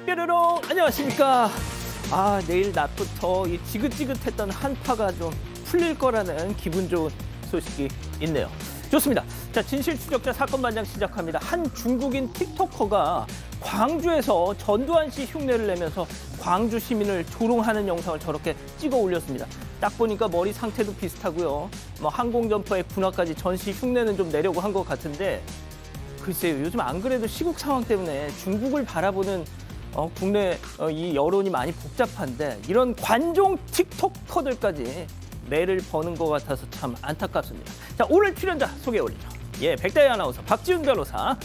뾰로롱 안녕하십니까. 내일 낮부터 이 지긋지긋했던 한파가 좀 풀릴 거라는 기분 좋은 소식이 있네요. 좋습니다. 자, 진실 추적자 사건 반장 시작합니다. 한 중국인 틱토커가 광주에서 전두환 씨 흉내를 내면서 광주 시민을 조롱하는 영상을 저렇게 찍어 올렸습니다. 딱 보니까 머리 상태도 비슷하고요. 항공점퍼의 분화까지 전시 흉내는 좀 내려고 한 것 같은데, 글쎄요, 요즘 안 그래도 시국 상황 때문에 중국을 바라보는 국내 이 여론이 많이 복잡한데, 이런 관종 틱토커들까지 매를 버는 것 같아서 참 안타깝습니다. 자, 오늘 출연자 소개해 올리죠. 백다희 아나운서, 박지훈 변호사,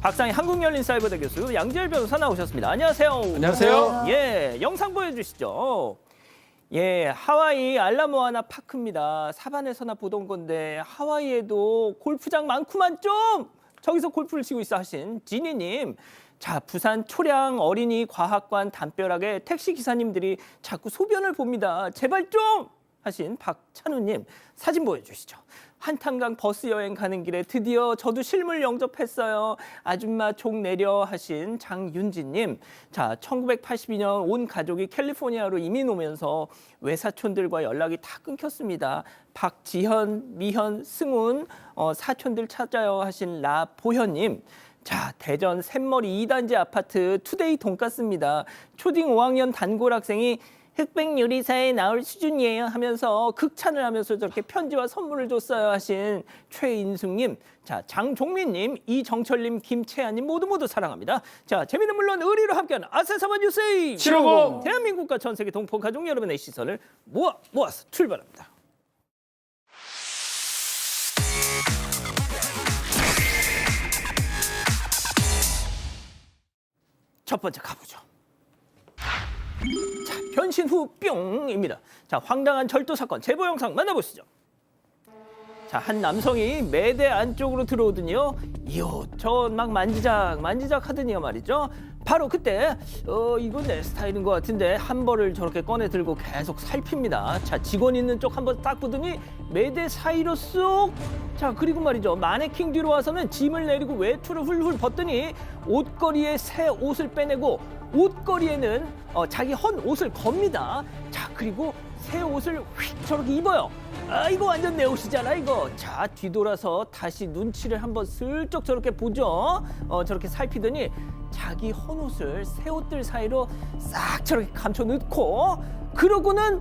박상희 한국열린사이버대 교수, 양지열 변호사 나오셨습니다. 안녕하세요. 안녕하세요. 영상 보여주시죠. 하와이 알라모아나 파크입니다. 사반에서나 보던 건데 하와이에도 골프장 많구만 좀! 저기서 골프를 치고 있어 하신 지니님. 자, 부산 초량 어린이 과학관 담벼락에 택시 기사님들이 자꾸 소변을 봅니다. 제발 좀! 하신 박찬우님. 사진 보여주시죠. 한탄강 버스 여행 가는 길에 드디어 저도 실물 영접했어요. 아줌마 종 내려 하신 장윤지님. 자, 1982년 온 가족이 캘리포니아로 이민 오면서 외사촌들과 연락이 다 끊겼습니다. 박지현, 미현, 승훈 사촌들 찾아요 하신 라보현님. 자, 대전 샘머리 2단지 아파트 투데이 돈가스입니다. 초딩 5학년 단골 학생이 흑백 요리사에 나올 수준이에요 하면서 극찬을 하면서 저렇게 편지와 선물을 줬어요 하신 최인숙님. 자, 장종민님, 이정철님, 김채아님 모두 사랑합니다. 자, 재미는 물론 의리로 함께하는 아세사바 뉴스 750. 대한민국과 전 세계 동포 가족 여러분의 시선을 모아서 출발합니다. 첫 번째 가보죠. 자, 변신 후 뿅입니다. 자, 황당한 절도 사건 제보 영상 만나보시죠. 자, 한 남성이 매대 안쪽으로 들어오더니요. 이요, 저 막 만지작 하더니요 말이죠. 바로 그때 이건 내 스타일인 것 같은데 한 벌을 저렇게 꺼내 들고 계속 살핍니다. 자, 직원 있는 쪽 한번 딱 보더니 매대 사이로 쏙. 자, 그리고 말이죠. 마네킹 뒤로 와서는 짐을 내리고 외투를 훌훌 벗더니 옷걸이에 새 옷을 빼내고 옷걸이에는 자기 헌 옷을 겁니다. 자, 그리고 새 옷을 휙 저렇게 입어요. 이거 완전 내 옷이잖아 이거. 자, 뒤돌아서 다시 눈치를 한번 슬쩍 저렇게 보죠. 저렇게 살피더니 자기 헌 옷을 새 옷들 사이로 싹 저렇게 감춰 넣고, 그러고는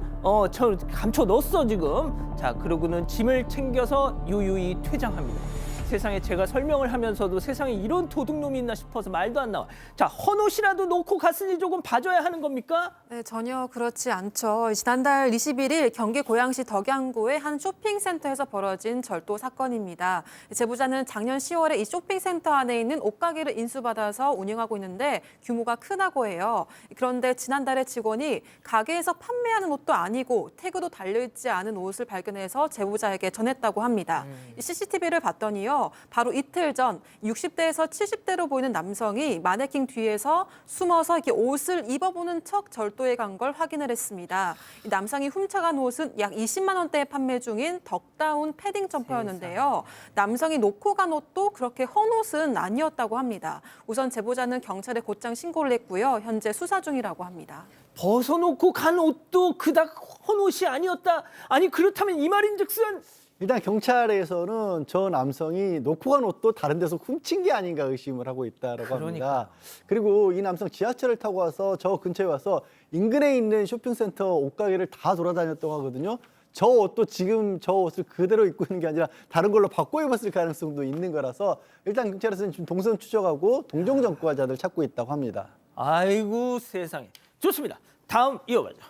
저 감춰 넣었어 지금. 자, 그러고는 짐을 챙겨서 유유히 퇴장합니다. 세상에, 제가 설명을 하면서도 세상에 이런 도둑놈이 있나 싶어서 말도 안 나와. 자, 헌 옷이라도 놓고 갔으니 조금 봐줘야 하는 겁니까? 네, 전혀 그렇지 않죠. 지난달 21일 경기 고양시 덕양구의 한 쇼핑센터에서 벌어진 절도 사건입니다. 제보자는 작년 10월에 이 쇼핑센터 안에 있는 옷가게를 인수받아서 운영하고 있는데 규모가 크다고 해요. 그런데 지난달에 직원이 가게에서 판매하는 옷도 아니고 태그도 달려있지 않은 옷을 발견해서 제보자에게 전했다고 합니다. CCTV를 봤더니요. 바로 이틀 전 60대에서 70대로 보이는 남성이 마네킹 뒤에서 숨어서 이렇게 옷을 입어보는 척 절도에 간 걸 확인을 했습니다. 이 남성이 훔쳐간 옷은 약 20만 원대에 판매 중인 덕다운 패딩 점퍼였는데요. 남성이 놓고 간 옷도 그렇게 헌 옷은 아니었다고 합니다. 우선 제보자는 경찰에 곧장 신고를 했고요. 현재 수사 중이라고 합니다. 벗어놓고 간 옷도 그닥 헌 옷이 아니었다. 아니, 그렇다면 이 말인즉슨 일단 경찰에서는 저 남성이 놓고 간 옷도 다른 데서 훔친 게 아닌가 의심을 하고 있다라고 합니다. 그리고 이 남성 지하철을 타고 와서 저 근처에 와서 인근에 있는 쇼핑센터 옷가게를 다 돌아다녔다고 하거든요. 저 옷도 지금 저 옷을 그대로 입고 있는 게 아니라 다른 걸로 바꿔 입었을 가능성도 있는 거라서 일단 경찰에서는 지금 동선 추적하고 동종 전과자들 찾고 있다고 합니다. 아이고 세상에. 좋습니다. 다음 이어가죠.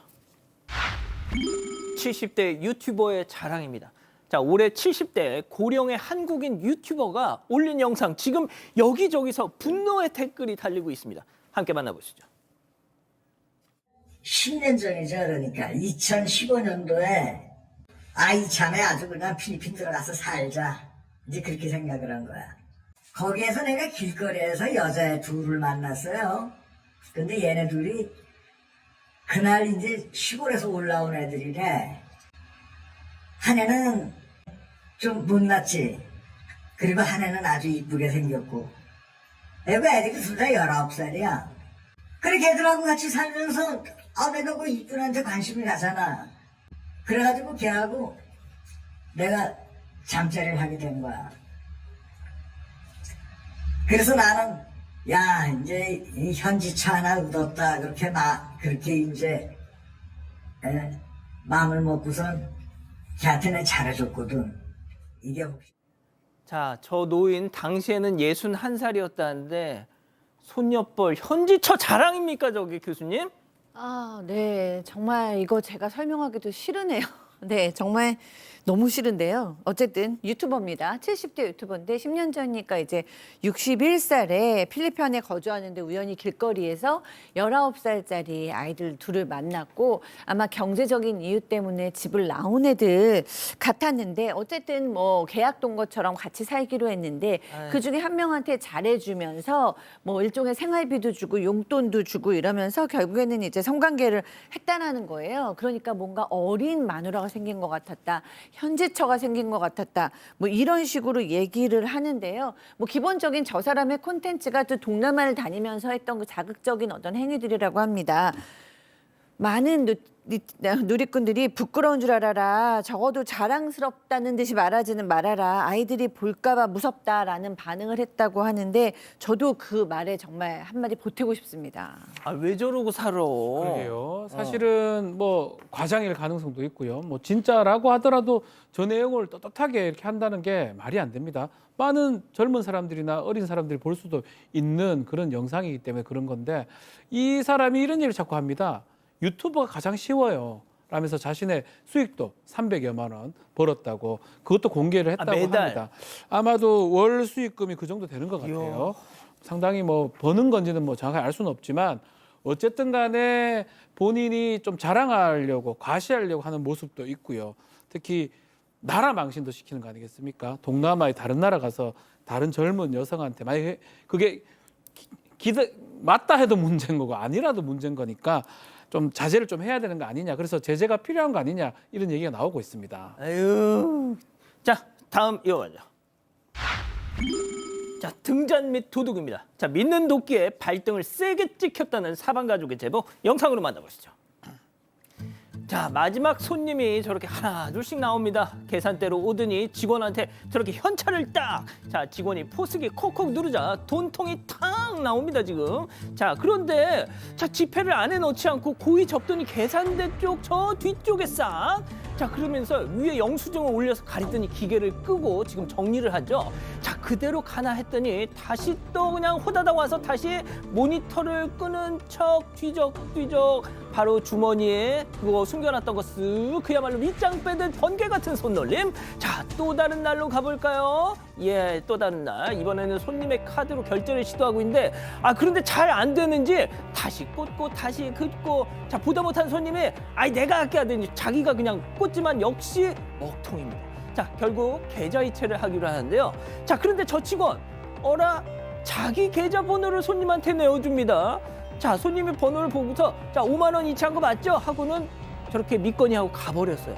70대 유튜버의 자랑입니다. 자, 올해 70대 고령의 한국인 유튜버가 올린 영상, 지금 여기저기서 분노의 댓글이 달리고 있습니다. 함께 만나보시죠. 10년 전이죠. 그러니까 2015년도에 아이 참에 아주 그냥 필리핀 들어가서 살자, 이제 그렇게 생각을 한 거야. 거기에서 내가 길거리에서 여자 둘을 만났어요. 근데 얘네 둘이 그날 이제 시골에서 올라온 애들이래. 한 애는 좀 못났지. 그리고 한 애는 아주 이쁘게 생겼고. 애가 애들이 둘 다 19살이야. 그래 걔들하고 같이 살면서 내가 그 이쁜한테 관심을 가잖아. 그래가지고 걔하고 내가 잠자리를 하게 된 거야. 그래서 나는 야 이제 이 현지차 하나 얻었다 그렇게 이제 마음을 먹고선 걔한테 내가 잘해줬거든. 이게 혹시 자, 저 노인 당시에는 61살이었다는데 손녀뻘 현지처 자랑입니까 저기 교수님? 아, 네. 정말 이거 제가 설명하기도 싫으네요. 네, 정말 너무 싫은데요. 어쨌든 유튜버입니다. 70대 유튜버인데 10년 전이니까 이제 61살에 필리핀에 거주하는데 우연히 길거리에서 19살짜리 아이들 둘을 만났고 아마 경제적인 이유 때문에 집을 나온 애들 같았는데 어쨌든 뭐 계약된 것처럼 같이 살기로 했는데 그중에 한 명한테 잘해주면서 뭐 일종의 생활비도 주고 용돈도 주고 이러면서 결국에는 이제 성관계를 했다라는 거예요. 그러니까 뭔가 어린 마누라가 생긴 것 같았다. 현지처가 생긴 것 같았다. 뭐 이런 식으로 얘기를 하는데요. 뭐 기본적인 저 사람의 콘텐츠가 또 동남아를 다니면서 했던 그 자극적인 어떤 행위들이라고 합니다. 많은 누리꾼들이 부끄러운 줄 알아라. 적어도 자랑스럽다는 듯이 말하지는 말아라. 아이들이 볼까 봐 무섭다라는 반응을 했다고 하는데 저도 그 말에 정말 한마디 보태고 싶습니다. 아, 왜 저러고 살아? 그러게요. 사실은 뭐 과장일 가능성도 있고요. 뭐 진짜라고 하더라도 저 내용을 떳떳하게 이렇게 한다는 게 말이 안 됩니다. 많은 젊은 사람들이나 어린 사람들이 볼 수도 있는 그런 영상이기 때문에 그런 건데 이 사람이 이런 얘기를 자꾸 합니다. 유튜버가 가장 쉬워요. 라면서 자신의 수익도 300여만 원 벌었다고 그것도 공개를 했다고 매달. 합니다. 아마도 월 수익금이 그 정도 되는 것 같아요. 상당히 뭐 버는 건지는 뭐 정확하게 알 수는 없지만 어쨌든 간에 본인이 좀 자랑하려고 과시하려고 하는 모습도 있고요. 특히 나라 망신도 시키는 거 아니겠습니까? 동남아의 다른 나라 가서 다른 젊은 여성한테 만약에 그게 맞다 해도 문제인 거고 아니라도 문제인 거니까 좀 자제를 좀 해야 되는 거 아니냐. 그래서 제재가 필요한 거 아니냐. 이런 얘기가 나오고 있습니다. 아유. 자, 다음 이어가죠. 자, 등잔 및 도둑입니다. 자, 믿는 도끼에 발등을 세게 찍혔다는 사방 가족의 제보 영상으로 만나보시죠. 자, 마지막 손님이 저렇게 하나 둘씩 나옵니다. 계산대로 오더니 직원한테 저렇게 현찰을 딱. 자, 직원이 포스기 콕콕 누르자 돈통이 탁 나옵니다 지금. 자, 그런데 자 지폐를 안에 넣지 않고 고이 접더니 계산대 쪽 저 뒤쪽에 싹. 자, 그러면서 위에 영수증을 올려서 가리더니 기계를 끄고 지금 정리를 하죠. 자, 그대로 가나 했더니 다시 또 그냥 호다닥 와서 다시 모니터를 끄는 척 뒤적뒤적 바로 주머니에 그거 숨겨놨던 거 쓱 그야말로 밑장 빼듯 번개 같은 손놀림. 자, 또 다른 날로 가볼까요? 예, 또 다른 날. 이번에는 손님의 카드로 결제를 시도하고 있는데 그런데 잘 안 되는지 다시 꽂고 다시 긋고 자, 보다 못한 손님이 내가 할게 하더니 자기가 그냥 꽂지만 역시 먹통입니다. 자, 결국 계좌 이체를 하기로 하는데요. 자, 그런데 저 직원 어라 자기 계좌번호를 손님한테 내어줍니다. 자, 손님의 번호를 보고서 자 5만 원 이체한 거 맞죠? 하고는 저렇게 믿거니 하고 가버렸어요.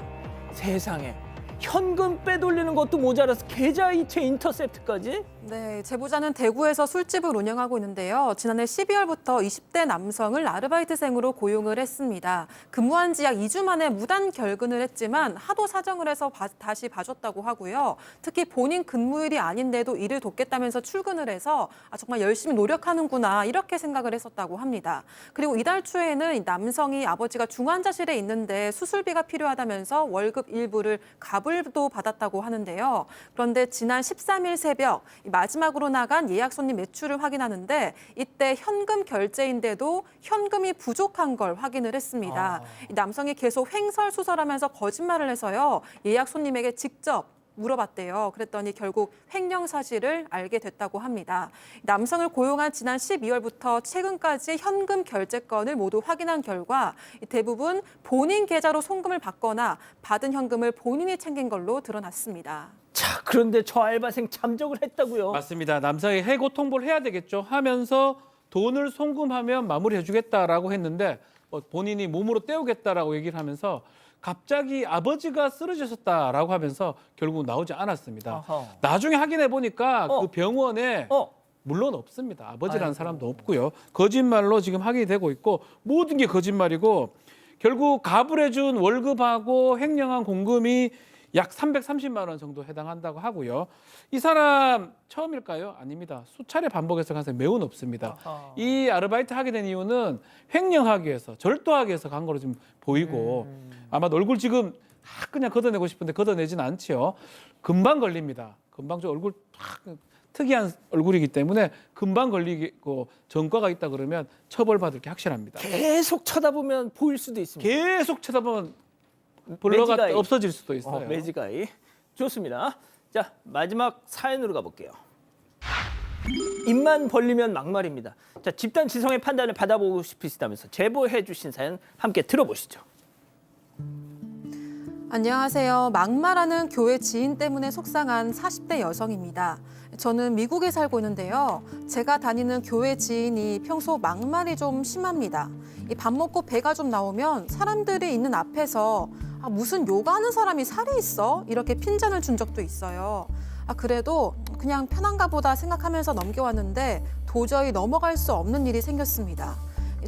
세상에 현금 빼돌리는 것도 모자라서 계좌 이체 인터셉트까지? 네, 제보자는 대구에서 술집을 운영하고 있는데요. 지난해 12월부터 20대 남성을 아르바이트생으로 고용을 했습니다. 근무한 지 약 2주 만에 무단 결근을 했지만 하도 사정을 해서 다시 봐줬다고 하고요. 특히 본인 근무일이 아닌데도 일을 돕겠다면서 출근을 해서 정말 열심히 노력하는구나 이렇게 생각을 했었다고 합니다. 그리고 이달 초에는 이 남성이 아버지가 중환자실에 있는데 수술비가 필요하다면서 월급 일부를 갑을도 받았다고 하는데요. 그런데 지난 13일 새벽 마지막으로 나간 예약 손님 매출을 확인하는데 이때 현금 결제인데도 현금이 부족한 걸 확인을 했습니다. 이 남성이 계속 횡설수설하면서 거짓말을 해서요. 예약 손님에게 직접 물어봤대요. 그랬더니 결국 횡령 사실을 알게 됐다고 합니다. 남성을 고용한 지난 12월부터 최근까지 현금 결제 건을 모두 확인한 결과 대부분 본인 계좌로 송금을 받거나 받은 현금을 본인이 챙긴 걸로 드러났습니다. 자, 그런데 저 알바생 잠적을 했다고요? 맞습니다. 남성이 해고 통보를 해야 되겠죠. 하면서 돈을 송금하면 마무리해주겠다라고 했는데 본인이 몸으로 때우겠다라고 얘기를 하면서 갑자기 아버지가 쓰러지셨다라고 하면서 결국 나오지 않았습니다. 아하. 나중에 확인해 보니까 그 병원에 물론 없습니다. 아버지라는 사람도 없고요. 거짓말로 지금 하게 되고 있고 모든 게 거짓말이고 결국 갑을 해준 월급하고 횡령한 공금이 약 330만 원 정도 해당한다고 하고요. 이 사람 처음일까요? 아닙니다. 수차례 반복해서 간 사람이 매우 높습니다. 아하. 이 아르바이트 하게 된 이유는 횡령하기 위해서, 절도하기 위해서 간 거로 지금 보이고 아마 얼굴 지금 그냥 걷어내고 싶은데 걷어내지는 않지요. 금방 걸립니다. 금방 저 얼굴 특이한 얼굴이기 때문에 금방 걸리고 전과가 있다 그러면 처벌받을 게 확실합니다. 계속 쳐다보면 보일 수도 있습니다. 계속 쳐다보면 블러가 매직아이. 없어질 수도 있어요. 매직아이. 좋습니다. 자, 마지막 사연으로 가볼게요. 입만 벌리면 막말입니다. 자, 집단 지성의 판단을 받아보고 싶으시다면서 제보해 주신 사연 함께 들어보시죠. 안녕하세요. 막말하는 교회 지인 때문에 속상한 40대 여성입니다. 저는 미국에 살고 있는데요. 제가 다니는 교회 지인이 평소 막말이 좀 심합니다. 이 밥 먹고 배가 좀 나오면 사람들이 있는 앞에서 무슨 요가하는 사람이 살이 있어? 이렇게 핀잔을 준 적도 있어요. 그래도 그냥 편한가 보다 생각하면서 넘겨왔는데 도저히 넘어갈 수 없는 일이 생겼습니다.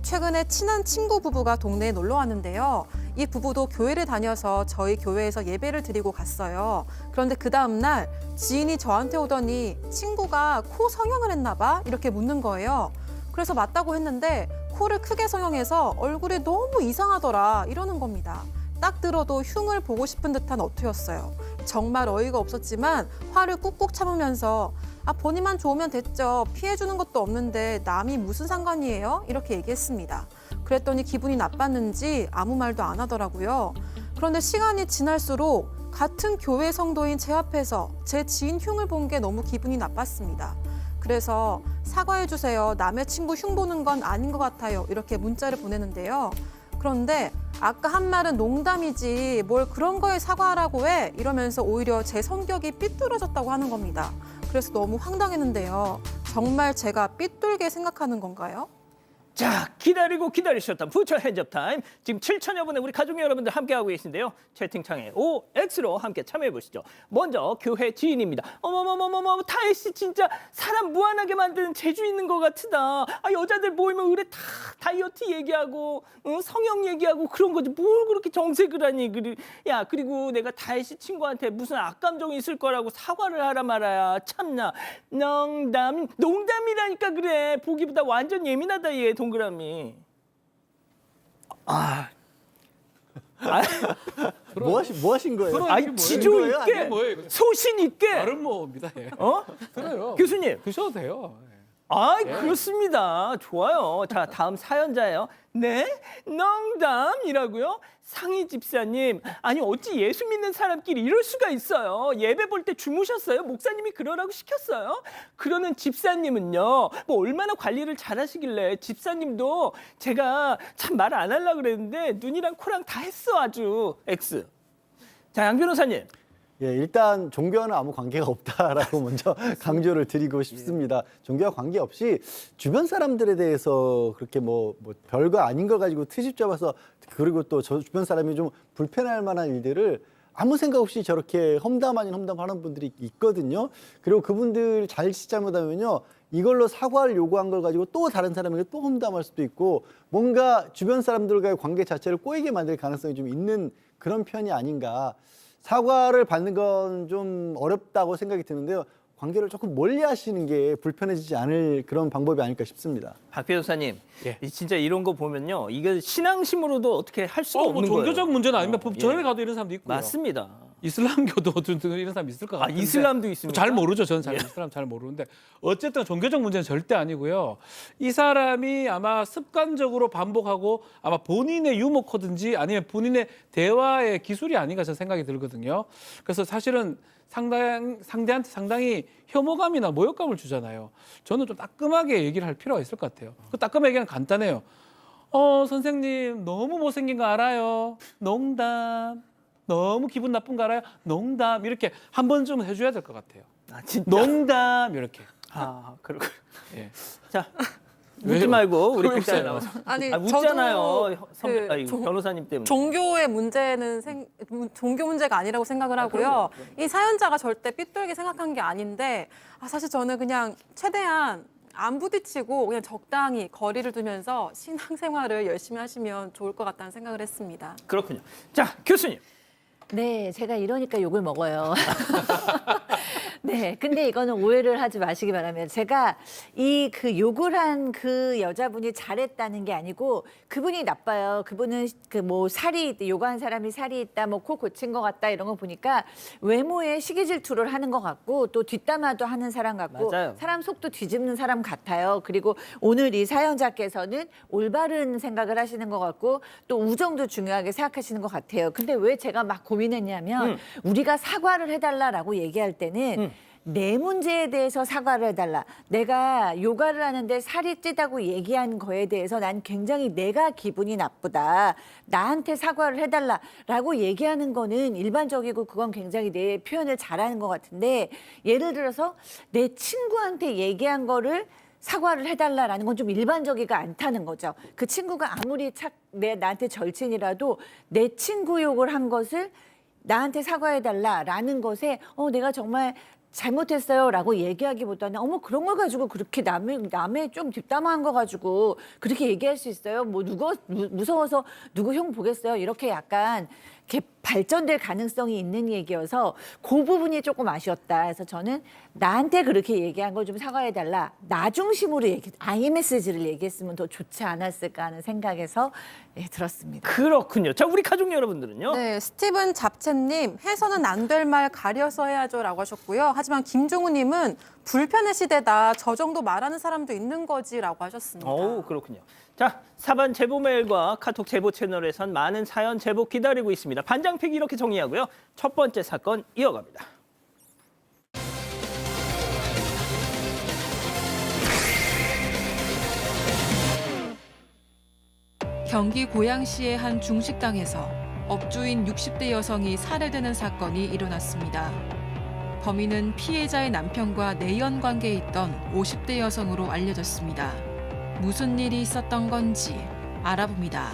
최근에 친한 친구 부부가 동네에 놀러 왔는데요. 이 부부도 교회를 다녀서 저희 교회에서 예배를 드리고 갔어요. 그런데 그 다음 날 지인이 저한테 오더니 친구가 코 성형을 했나 봐? 이렇게 묻는 거예요. 그래서 맞다고 했는데 코를 크게 성형해서 얼굴이 너무 이상하더라 이러는 겁니다. 딱 들어도 흉을 보고 싶은 듯한 어투였어요. 정말 어이가 없었지만 화를 꾹꾹 참으면서 본인만 좋으면 됐죠. 피해주는 것도 없는데 남이 무슨 상관이에요? 이렇게 얘기했습니다. 그랬더니 기분이 나빴는지 아무 말도 안 하더라고요. 그런데 시간이 지날수록 같은 교회 성도인 제 앞에서 제 지인 흉을 본 게 너무 기분이 나빴습니다. 그래서 사과해 주세요. 남의 친구 흉 보는 건 아닌 것 같아요. 이렇게 문자를 보내는데요. 그런데 아까 한 말은 농담이지 뭘 그런 거에 사과하라고 해 이러면서 오히려 제 성격이 삐뚤어졌다고 하는 겁니다. 그래서 너무 황당했는데요. 정말 제가 삐뚤게 생각하는 건가요? 자, 기다리고 기다리셨던 부처 핸즈업 타임. 지금 7천여 분의 우리 가족 여러분들 함께하고 계신데요. 채팅창에 OX로 함께 참여해 보시죠. 먼저 교회 지인입니다. 어머머머머머, 타혜 씨 진짜 사람 무한하게 만드는 재주 있는 것 같으다. 여자들 모이면 의뢰 다 다이어트 얘기하고 성형 얘기하고 그런 거지. 뭘 그렇게 정색을 하니. 야, 그리고 내가 타혜 씨 친구한테 무슨 악감정이 있을 거라고 사과를 하라 말아야. 참나. 농담이라니까 그래. 보기보다 완전 예민하다 얘. 동그라미. 뭐 하신 거예요? 그런 아이, 이게 뭐예요? 지조 이거예요? 있게, 이게 뭐예요, 이거? 소신 있게. 다른 뭐입니다. 예. 들어요. 교수님. 드셔도 돼요. 예. 그렇습니다. 좋아요. 자, 다음 사연자예요. 네? 농담이라고요? 상희 집사님, 아니 어찌 예수 믿는 사람끼리 이럴 수가 있어요. 예배 볼 때 주무셨어요? 목사님이 그러라고 시켰어요? 그러는 집사님은요, 뭐 얼마나 관리를 잘하시길래 집사님도 제가 참 말 안 하려고 그랬는데 눈이랑 코랑 다 했어 아주. X. 자, 양 변호사님. 예, 일단 종교와는 아무 관계가 없다라고 먼저 강조를 드리고 싶습니다. 종교와 관계없이 주변 사람들에 대해서 그렇게 뭐 별거 아닌 걸 가지고 트집 잡아서 그리고 또 저 주변 사람이 좀 불편할 만한 일들을 아무 생각 없이 저렇게 험담 아닌 험담하는 분들이 있거든요. 그리고 그분들 잘못하면요. 이걸로 사과를 요구한 걸 가지고 또 다른 사람에게 또 험담할 수도 있고 뭔가 주변 사람들과의 관계 자체를 꼬이게 만들 가능성이 좀 있는 그런 편이 아닌가. 사과를 받는 건 좀 어렵다고 생각이 드는데요. 관계를 조금 멀리 하시는 게 불편해지지 않을 그런 방법이 아닐까 싶습니다. 박 변호사님, 예. 진짜 이런 거 보면요. 이게 신앙심으로도 어떻게 할 수가 뭐 없는 거예요. 종교적 문제는 아니면 법전에 예. 가도 이런 사람도 있고요. 맞습니다. 이슬람교도 이런 사람 있을 것 같은데. 이슬람도 있습니까? 잘 모르죠. 저는 이슬람 잘 모르는데 어쨌든 종교적 문제는 절대 아니고요. 이 사람이 아마 습관적으로 반복하고 아마 본인의 유머 코드인지 아니면 본인의 대화의 기술이 아닌가 저는 생각이 들거든요. 그래서 사실은 상대한테 상당히 혐오감이나 모욕감을 주잖아요. 저는 좀 따끔하게 얘기를 할 필요가 있을 것 같아요. 그 따끔하게 얘기는 간단해요. 선생님 너무 못생긴 거 알아요. 농담. 너무 기분 나쁜 거 알아요? 농담. 이렇게 한 번쯤 해줘야 될 것 같아요. 진짜. 농담 이렇게. 그렇고. 예. 자, 웃지 왜요? 말고 우리 그러니까요. 국장이 나와서. 아니, 웃잖아요. 저도 변호사님 때문에. 종교의 문제는 종교 문제가 아니라고 생각을 하고요. 이 사연자가 절대 삐뚤게 생각한 게 아닌데 사실 저는 그냥 최대한 안 부딪히고 그냥 적당히 거리를 두면서 신앙생활을 열심히 하시면 좋을 것 같다는 생각을 했습니다. 그렇군요. 자, 교수님. 네, 제가 이러니까 욕을 먹어요. 네, 근데 이거는 오해를 하지 마시기 바랍니다. 제가 그 욕을 한 그 여자분이 잘했다는 게 아니고 그분이 나빠요. 그분은 살이 요구한 사람이 살이 있다, 코 고친 것 같다 이런 거 보니까 외모에 시기 질투를 하는 것 같고 또 뒷담화도 하는 사람 같고 맞아요. 사람 속도 뒤집는 사람 같아요. 그리고 오늘 이 사연자께서는 올바른 생각을 하시는 것 같고 또 우정도 중요하게 생각하시는 것 같아요. 근데 왜 제가 막 고민했냐면 우리가 사과를 해달라라고 얘기할 때는 내 문제에 대해서 사과를 해달라. 내가 요가를 하는데 살이 찌다고 얘기한 거에 대해서 난 굉장히 내가 기분이 나쁘다. 나한테 사과를 해달라라고 얘기하는 거는 일반적이고 그건 굉장히 내 표현을 잘하는 것 같은데 예를 들어서 내 친구한테 얘기한 거를 사과를 해달라라는 건 좀 일반적이가 않다는 거죠. 그 친구가 아무리 나한테 절친이라도 내 친구 욕을 한 것을 나한테 사과해달라라는 것에 내가 정말 잘못했어요라고 얘기하기보다는 어머 그런 걸 가지고 그렇게 남의 좀 뒷담화한 거 가지고 그렇게 얘기할 수 있어요? 누구 무서워서 누구 형 보겠어요? 이렇게 약간 이렇게 발전될 가능성이 있는 얘기여서 그 부분이 조금 아쉬웠다. 그래서 저는 나한테 그렇게 얘기한 걸 좀 사과해달라. 나 중심으로 아이 메시지를 얘기했으면 더 좋지 않았을까 하는 생각에서 들었습니다. 그렇군요. 자, 우리 가족 여러분들은요. 네, 스티븐 잡채님 해서는 안 될 말 가려서 해야죠라고 하셨고요. 하지만 김종우님은 불편의 시대다. 저 정도 말하는 사람도 있는 거지라고 하셨습니다. 그렇군요. 자, 사반 제보 메일과 카톡 제보 채널에선 많은 사연 제보 기다리고 있습니다. 반장픽 이렇게 정리하고요. 첫 번째 사건 이어갑니다. 경기 고양시의 한 중식당에서 업주인 60대 여성이 살해되는 사건이 일어났습니다. 범인은 피해자의 남편과 내연 관계에 있던 50대 여성으로 알려졌습니다. 무슨 일이 있었던 건지 알아봅니다.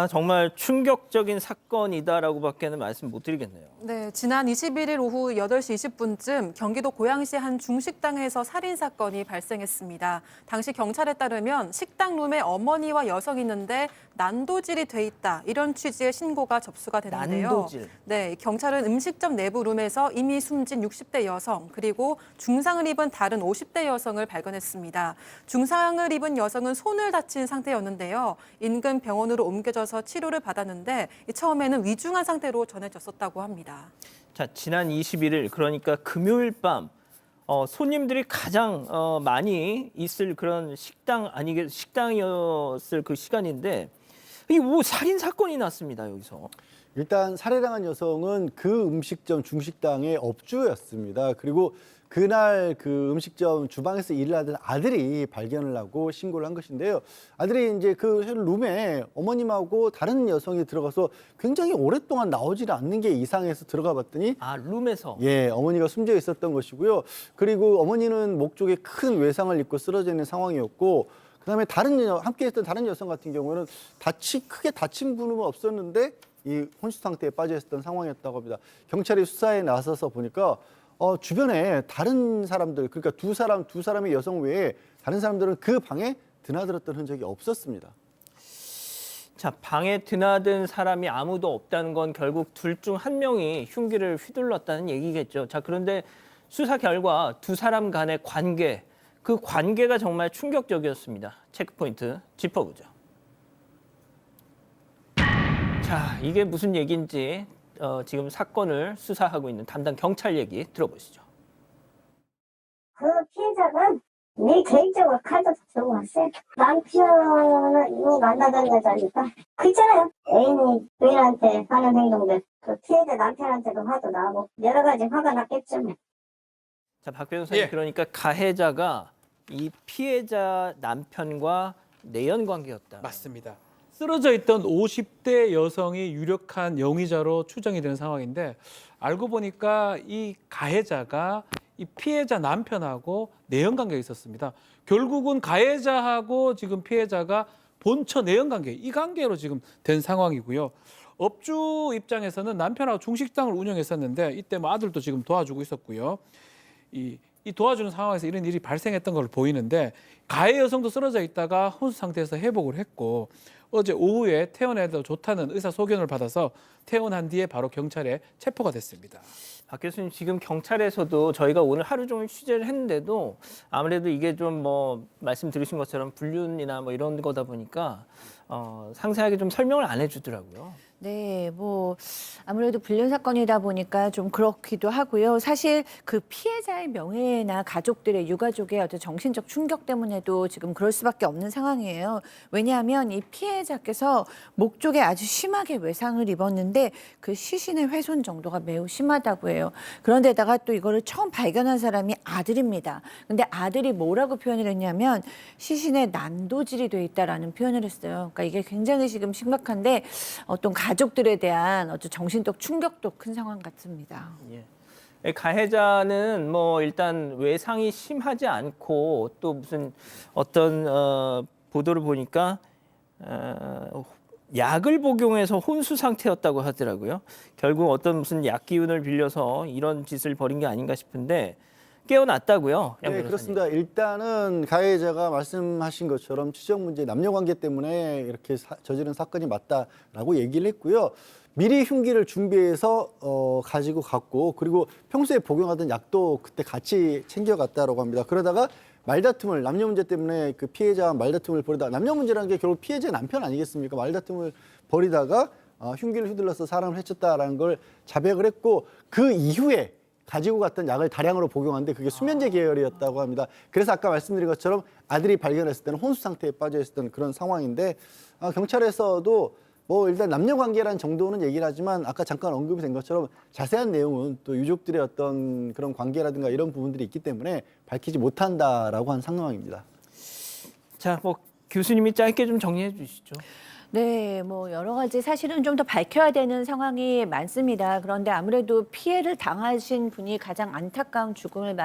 정말 충격적인 사건이다라고밖에는 말씀 못 드리겠네요. 네, 지난 21일 오후 8시 20분쯤 경기도 고양시 한 중식당에서 살인 사건이 발생했습니다. 당시 경찰에 따르면 식당 룸에 어머니와 여성이 있는데 난도질이 돼 있다. 이런 취지의 신고가 접수가 됐는데요. 난도질. 네, 경찰은 음식점 내부 룸에서 이미 숨진 60대 여성 그리고 중상을 입은 다른 50대 여성을 발견했습니다. 중상을 입은 여성은 손을 다친 상태였는데요. 인근 병원으로 옮겨져서 치료를 받았는데 처음에는 위중한 상태로 전해졌었다고 합니다. 자, 지난 21일 그러니까 금요일 밤 손님들이 가장 많이 있을 그런 식당이었을 그 시간인데 이 살인 사건이 났습니다. 여기서. 일단 살해당한 여성은 그 음식점 중식당의 업주였습니다. 그리고 그날 그 음식점 주방에서 일을 하던 아들이 발견을 하고 신고를 한 것인데요. 아들이 이제 그 룸에 어머님하고 다른 여성이 들어가서 굉장히 오랫동안 나오질 않는 게 이상해서 들어가 봤더니 룸에서. 예, 어머니가 숨져 있었던 것이고요. 그리고 어머니는 목 쪽에 큰 외상을 입고 쓰러져 있는 상황이었고 그다음에 함께했던 다른 여성 같은 경우는 크게 다친 분은 없었는데 이 혼수 상태에 빠져 있었던 상황이었다고 합니다. 경찰이 수사에 나서서 보니까 주변에 다른 사람들, 그러니까 두 사람의 여성 외에 다른 사람들은 그 방에 드나들었던 흔적이 없었습니다. 자, 방에 드나든 사람이 아무도 없다는 건 결국 둘 중 한 명이 흉기를 휘둘렀다는 얘기겠죠. 자, 그런데 수사 결과 두 사람 간의 관계, 그 관계가 정말 충격적이었습니다. 체크포인트 짚어보죠. 자, 이게 무슨 얘기인지 지금 사건을 수사하고 있는 담당 경찰 얘기 들어보시죠. 그 피해자가 내 개인적으로 칼도 들고 왔어요. 남편을 만나던 여자니까. 그 있잖아요. 애인이 부인한테 하는 행동들. 그 피해자 남편한테도 화도 나고 여러 가지 화가 났겠죠. 자, 박 변호사님, 예. 그러니까 가해자가 이 피해자 남편과 내연 관계였다. 맞습니다. 쓰러져 있던 50대 여성이 유력한 용의자로 추정이 되는 상황인데 알고 보니까 이 가해자가 이 피해자 남편하고 내연 관계가 있었습니다. 결국은 가해자하고 지금 피해자가 본처 내연 관계, 이 관계로 지금 된 상황이고요. 업주 입장에서는 남편하고 중식당을 운영했었는데 이때 뭐 아들도 지금 도와주고 있었고요. 이 도와주는 상황에서 이런 일이 발생했던 걸로 보이는데 가해 여성도 쓰러져 있다가 혼수 상태에서 회복을 했고 어제 오후에 퇴원해도 좋다는 의사 소견을 받아서 퇴원한 뒤에 바로 경찰에 체포가 됐습니다. 박 교수님, 지금 경찰에서도 저희가 오늘 하루 종일 취재를 했는데도 아무래도 이게 좀 뭐 말씀 들으신 것처럼 불륜이나 뭐 이런 거다 보니까 상세하게 좀 설명을 안 해주더라고요. 네, 뭐 아무래도 불륜 사건이다 보니까 좀 그렇기도 하고요. 사실 그 피해자의 명예나 가족들의 유가족의 어떤 정신적 충격 때문에도 지금 그럴 수밖에 없는 상황이에요. 왜냐하면 이 피해자께서 목 쪽에 아주 심하게 외상을 입었는데 그 시신의 훼손 정도가 매우 심하다고 해요. 그런데다가 또 이거를 처음 발견한 사람이 아들입니다. 근데 아들이 뭐라고 표현을 했냐면 시신에 난도질이 돼 있다라는 표현을 했어요. 그러니까 이게 굉장히 지금 심각한데 어떤 가족들에 대한 어떤 정신적 충격도 큰 상황 같습니다. 예. 가해자는 뭐 일단 외상이 심하지 않고 또 무슨 어떤 보도를 보니까 약을 복용해서 혼수 상태였다고 하더라고요. 결국 어떤 무슨 약 기운을 빌려서 이런 짓을 벌인 게 아닌가 싶은데 깨어났다고요. 네, 그렇습니다. 일단은 가해자가 말씀하신 것처럼 추정 문제, 남녀관계 때문에 이렇게 저지른 사건이 맞다라고 얘기를 했고요. 미리 흉기를 준비해서 가지고 갔고 그리고 평소에 복용하던 약도 그때 같이 챙겨갔다라고 합니다. 그러다가 말다툼을 남녀 문제 때문에 그 피해자와 말다툼을 벌이다가 남녀 문제라는 게 결국 피해자의 남편 아니겠습니까? 말다툼을 벌이다가 흉기를 휘둘러서 사람을 해쳤다라는 걸 자백을 했고 그 이후에 가지고 갔던 약을 다량으로 복용하는데 그게 수면제 계열이었다고 합니다. 그래서 아까 말씀드린 것처럼 아들이 발견했을 때는 혼수 상태에 빠져 있었던 그런 상황인데 경찰에서도 뭐 일단 남녀 관계라는 정도는 얘기를 하지만 아까 잠깐 언급이 된 것처럼 자세한 내용은 또 유족들의 어떤 그런 관계라든가 이런 부분들이 있기 때문에 밝히지 못한다라고 한 상황입니다. 자, 뭐 교수님이 짧게 좀 정리해 주시죠. 네, 뭐 여러 가지 사실은 좀 더 밝혀야 되는 상황이 많습니다. 그런데 아무래도 피해를 당하신 분이 가장 안타까운 죽음을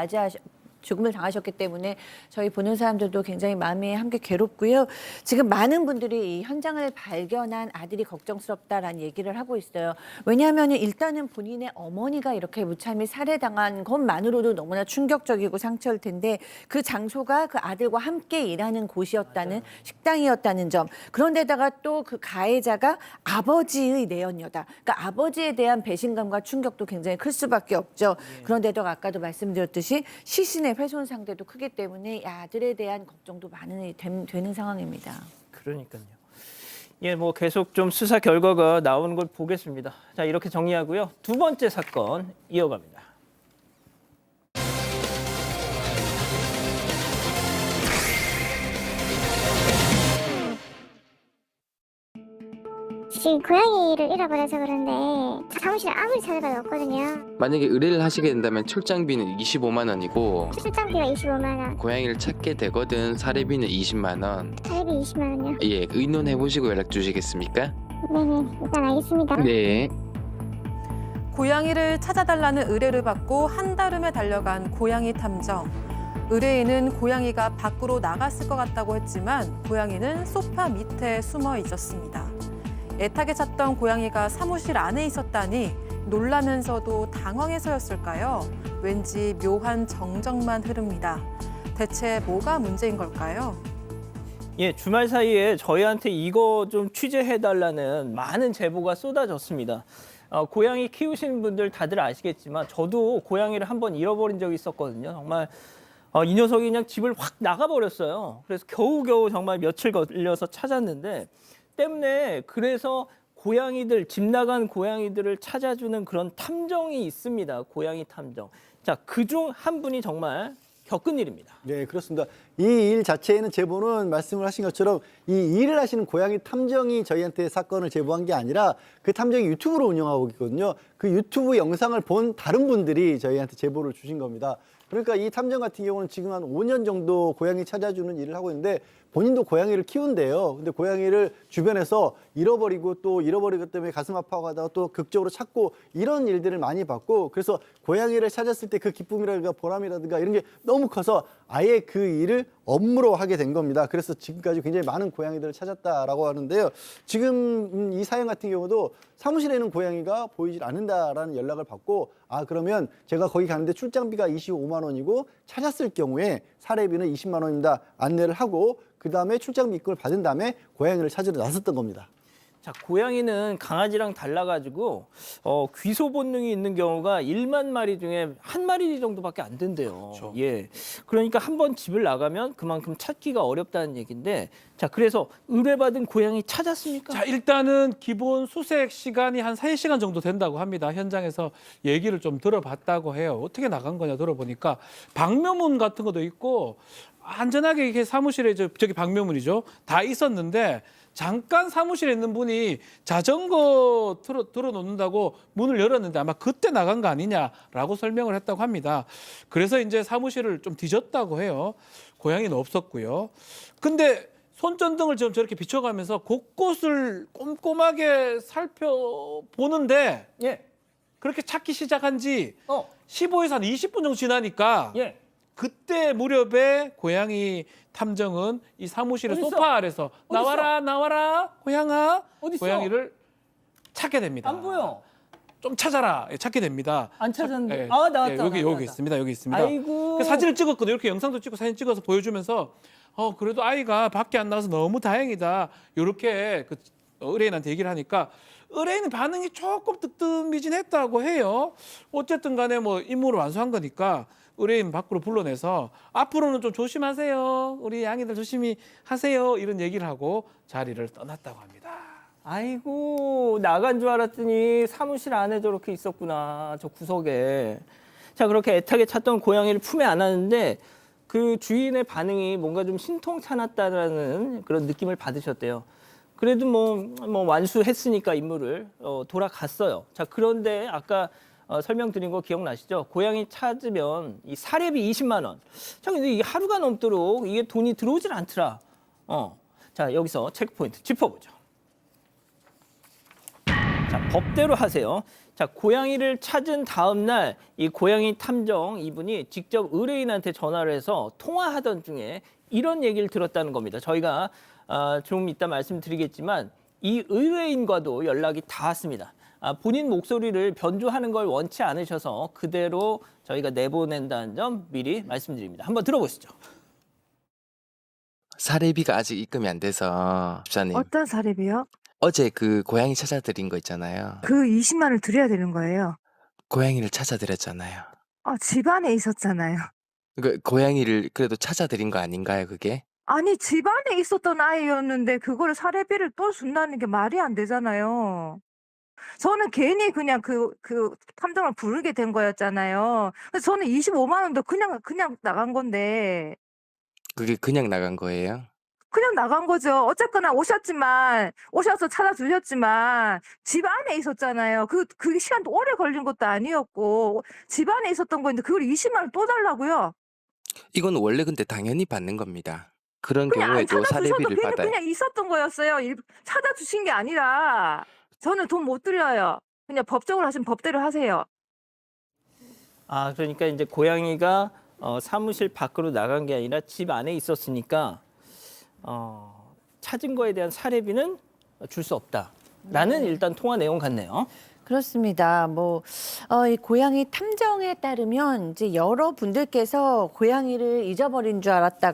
당하셨기 때문에 저희 보는 사람들도 굉장히 마음이 함께 괴롭고요. 지금 많은 분들이 이 현장을 발견한 아들이 걱정스럽다라는 얘기를 하고 있어요. 왜냐하면 일단은 본인의 어머니가 이렇게 무참히 살해당한 것만으로도 너무나 충격적이고 상처일 텐데 그 장소가 그 아들과 함께 일하는 곳이었다는 식당이었다는 점. 그런데다가 또 그 가해자가 아버지의 내연녀다. 그러니까 아버지에 대한 배신감과 충격도 굉장히 클 수밖에 없죠. 그런데도 아까도 말씀드렸듯이 시신의 훼손 상태도 크기 때문에 아들에 대한 걱정도 많이 되는 상황입니다. 그러니까요. 예, 뭐 계속 좀 수사 결과가 나오는 걸 보겠습니다. 자, 이렇게 정리하고요. 두 번째 사건 이어갑니다. 지금 고양이를 잃어버려서 그런데 사무실에 아무리 찾아봐도 없거든요. 만약에 의뢰를 하시게 된다면 출장비는 25만 원이고 출장비가 25만 원, 고양이를 찾게 되거든 사례비는 20만 원. 사례비 20만 원요. 예, 의논해 보시고 연락 주시겠습니까? 네네, 일단 알겠습니다. 네. 고양이를 찾아달라는 의뢰를 받고 한달음에 달려간 고양이 탐정. 의뢰인은 고양이가 밖으로 나갔을 것 같다고 했지만 고양이는 소파 밑에 숨어 있었습니다. 애타게 찾던 고양이가 사무실 안에 있었다니 놀라면서도 당황해서였을까요? 왠지 묘한 정적만 흐릅니다. 대체 뭐가 문제인 걸까요? 예, 주말 사이에 저희한테 이거 좀 취재해달라는 많은 제보가 쏟아졌습니다. 고양이 키우시는 분들 다들 아시겠지만 저도 고양이를 한번 잃어버린 적이 있었거든요. 정말 이 녀석이 그냥 집을 확 나가버렸어요. 그래서 겨우겨우 정말 며칠 걸려서 찾았는데 그래서 고양이들, 집 나간 고양이들을 찾아주는 그런 탐정이 있습니다. 고양이 탐정. 자, 그중 한 분이 정말 겪은 일입니다. 네, 그렇습니다. 이 일 자체에는 제보는 말씀을 하신 것처럼 이 일을 하시는 고양이 탐정이 저희한테 사건을 제보한 게 아니라 그 탐정이 유튜브로 운영하고 있거든요. 그 유튜브 영상을 본 다른 분들이 저희한테 제보를 주신 겁니다. 그러니까 이 탐정 같은 경우는 지금 한 5년 정도 고양이 찾아주는 일을 하고 있는데 본인도 고양이를 키운대요. 근데 고양이를 주변에서 잃어버리고 또 잃어버리기 때문에 가슴 아파하다가 또 극적으로 찾고 이런 일들을 많이 봤고 그래서 고양이를 찾았을 때 그 기쁨이라든가 보람이라든가 이런 게 너무 커서 아예 그 일을 업무로 하게 된 겁니다. 그래서 지금까지 굉장히 많은 고양이들을 찾았다라고 하는데요. 지금 이 사연 같은 경우도 사무실에는 고양이가 보이질 않는다라는 연락을 받고 아 그러면 제가 거기 가는데 출장비가 25만 원이고 찾았을 경우에 사례비는 20만 원입니다. 안내를 하고 그다음에 출장비 입금을 받은 다음에 고양이를 찾으러 나섰던 겁니다. 자, 고양이는 강아지랑 달라가지고 귀소 본능이 있는 경우가 1만 마리 중에 한 마리 정도밖에 안 된대요. 그렇죠. 예, 그러니까 한 번 집을 나가면 그만큼 찾기가 어렵다는 얘기인데, 자, 그래서 의뢰받은 고양이 찾았습니까? 자, 일단은 기본 수색 시간이 한 3시간 정도 된다고 합니다. 현장에서 얘기를 좀 들어봤다고 해요. 어떻게 나간 거냐 들어보니까 방묘문 같은 것도 있고 안전하게 이렇게 사무실에 저기 방묘문이죠. 다 있었는데 잠깐 사무실에 있는 분이 자전거 들어놓는다고 문을 열었는데 아마 그때 나간 거 아니냐라고 설명을 했다고 합니다. 그래서 이제 사무실을 좀 뒤졌다고 해요. 고양이는 없었고요. 근데 손전등을 좀 저렇게 비춰가면서 곳곳을 꼼꼼하게 살펴보는데 예, 그렇게 찾기 시작한 지 어, 15에서 한 20분 정도 지나니까 예. 그때 무렵에 고양이 탐정은 이 사무실의 어딨어? 소파 아래서 나와라 나와라 고양아 어딨어? 고양이를 찾게 됩니다. 안 보여. 좀 찾아라 찾게 됩니다. 안 찾았는데. 예, 아, 나왔다. 예, 나왔다. 여기 있습니다. 여기 있습니다. 아이고. 그 사진을 찍었거든요. 이렇게 영상도 찍고 사진 찍어서 보여주면서 그래도 아이가 밖에 안 나와서 너무 다행이다. 이렇게 그 의뢰인한테 얘기를 하니까 의뢰인 반응이 조금 뜨뜻미진했다고 해요. 어쨌든 간에 뭐 임무를 완수한 거니까 의뢰인 밖으로 불러내서 앞으로는 좀 조심하세요. 우리 양이들 조심히 하세요. 이런 얘기를 하고 자리를 떠났다고 합니다. 아이고, 나간 줄 알았더니 사무실 안에 저렇게 있었구나, 저 구석에. 자, 그렇게 애타게 찾던 고양이를 품에 안았는데 그 주인의 반응이 뭔가 좀 신통찮았다라는 그런 느낌을 받으셨대요. 그래도 뭐 완수했으니까 임무를 돌아갔어요. 자, 그런데 아까 설명드린 거 기억나시죠? 고양이 찾으면 이 사례비 20만 원. 자, 근데 이게 하루가 넘도록 이게 돈이 들어오질 않더라. 자, 여기서 체크포인트 짚어보죠. 자, 법대로 하세요. 자, 고양이를 찾은 다음 날 이 고양이 탐정 이분이 직접 의뢰인한테 전화를 해서 통화하던 중에 이런 얘기를 들었다는 겁니다. 저희가 좀 이따 말씀드리겠지만 이 의뢰인과도 연락이 닿았습니다. 본인 목소리를 변조하는 걸 원치 않으셔서 그대로 저희가 내보낸다는 점 미리 말씀드립니다. 한번 들어보시죠. 사례비가 아직 입금이 안 돼서 집사님 어떤 사례비요? 어제 그 고양이 찾아드린 거 있잖아요. 그 20만을 드려야 되는 거예요. 고양이를 찾아드렸잖아요. 집 안에 있었잖아요. 그 고양이를 그래도 찾아드린 거 아닌가요, 그게? 아니, 집 안에 있었던 아이였는데 그거를 사례비를 또 준다는 게 말이 안 되잖아요. 저는 괜히 그냥 그 탐정을 부르게 된 거였잖아요. 그래서 저는 25만 원도 그냥 나간 건데 그게 그냥 나간 거예요? 그냥 나간 거죠. 어쨌거나 오셔서 찾아주셨지만 집 안에 있었잖아요. 그 시간도 오래 걸린 것도 아니었고 집 안에 있었던 건데 그걸 20만 원 또 달라고요. 이건 원래 근데 당연히 받는 겁니다. 그런 그냥 안 경우에도 찾아주셔도 사례비를 걔는 받아요. 그냥 있었던 거였어요. 찾아주신 게 아니라 저는 돈 못 드려요. 그냥 법적으로 하시면 법대로 하세요. 그러니까 이제 고양이가 사무실 밖으로 나간 게 아니라 집 안에 있었으니까 찾은 거에 대한 사례비는 줄 수 없다라는 일단 통화 내용 같네요. 그렇습니다. 이 고양이 탐정에 따르면 이제 여러분들께서 고양이를 잃어버린 줄 알았다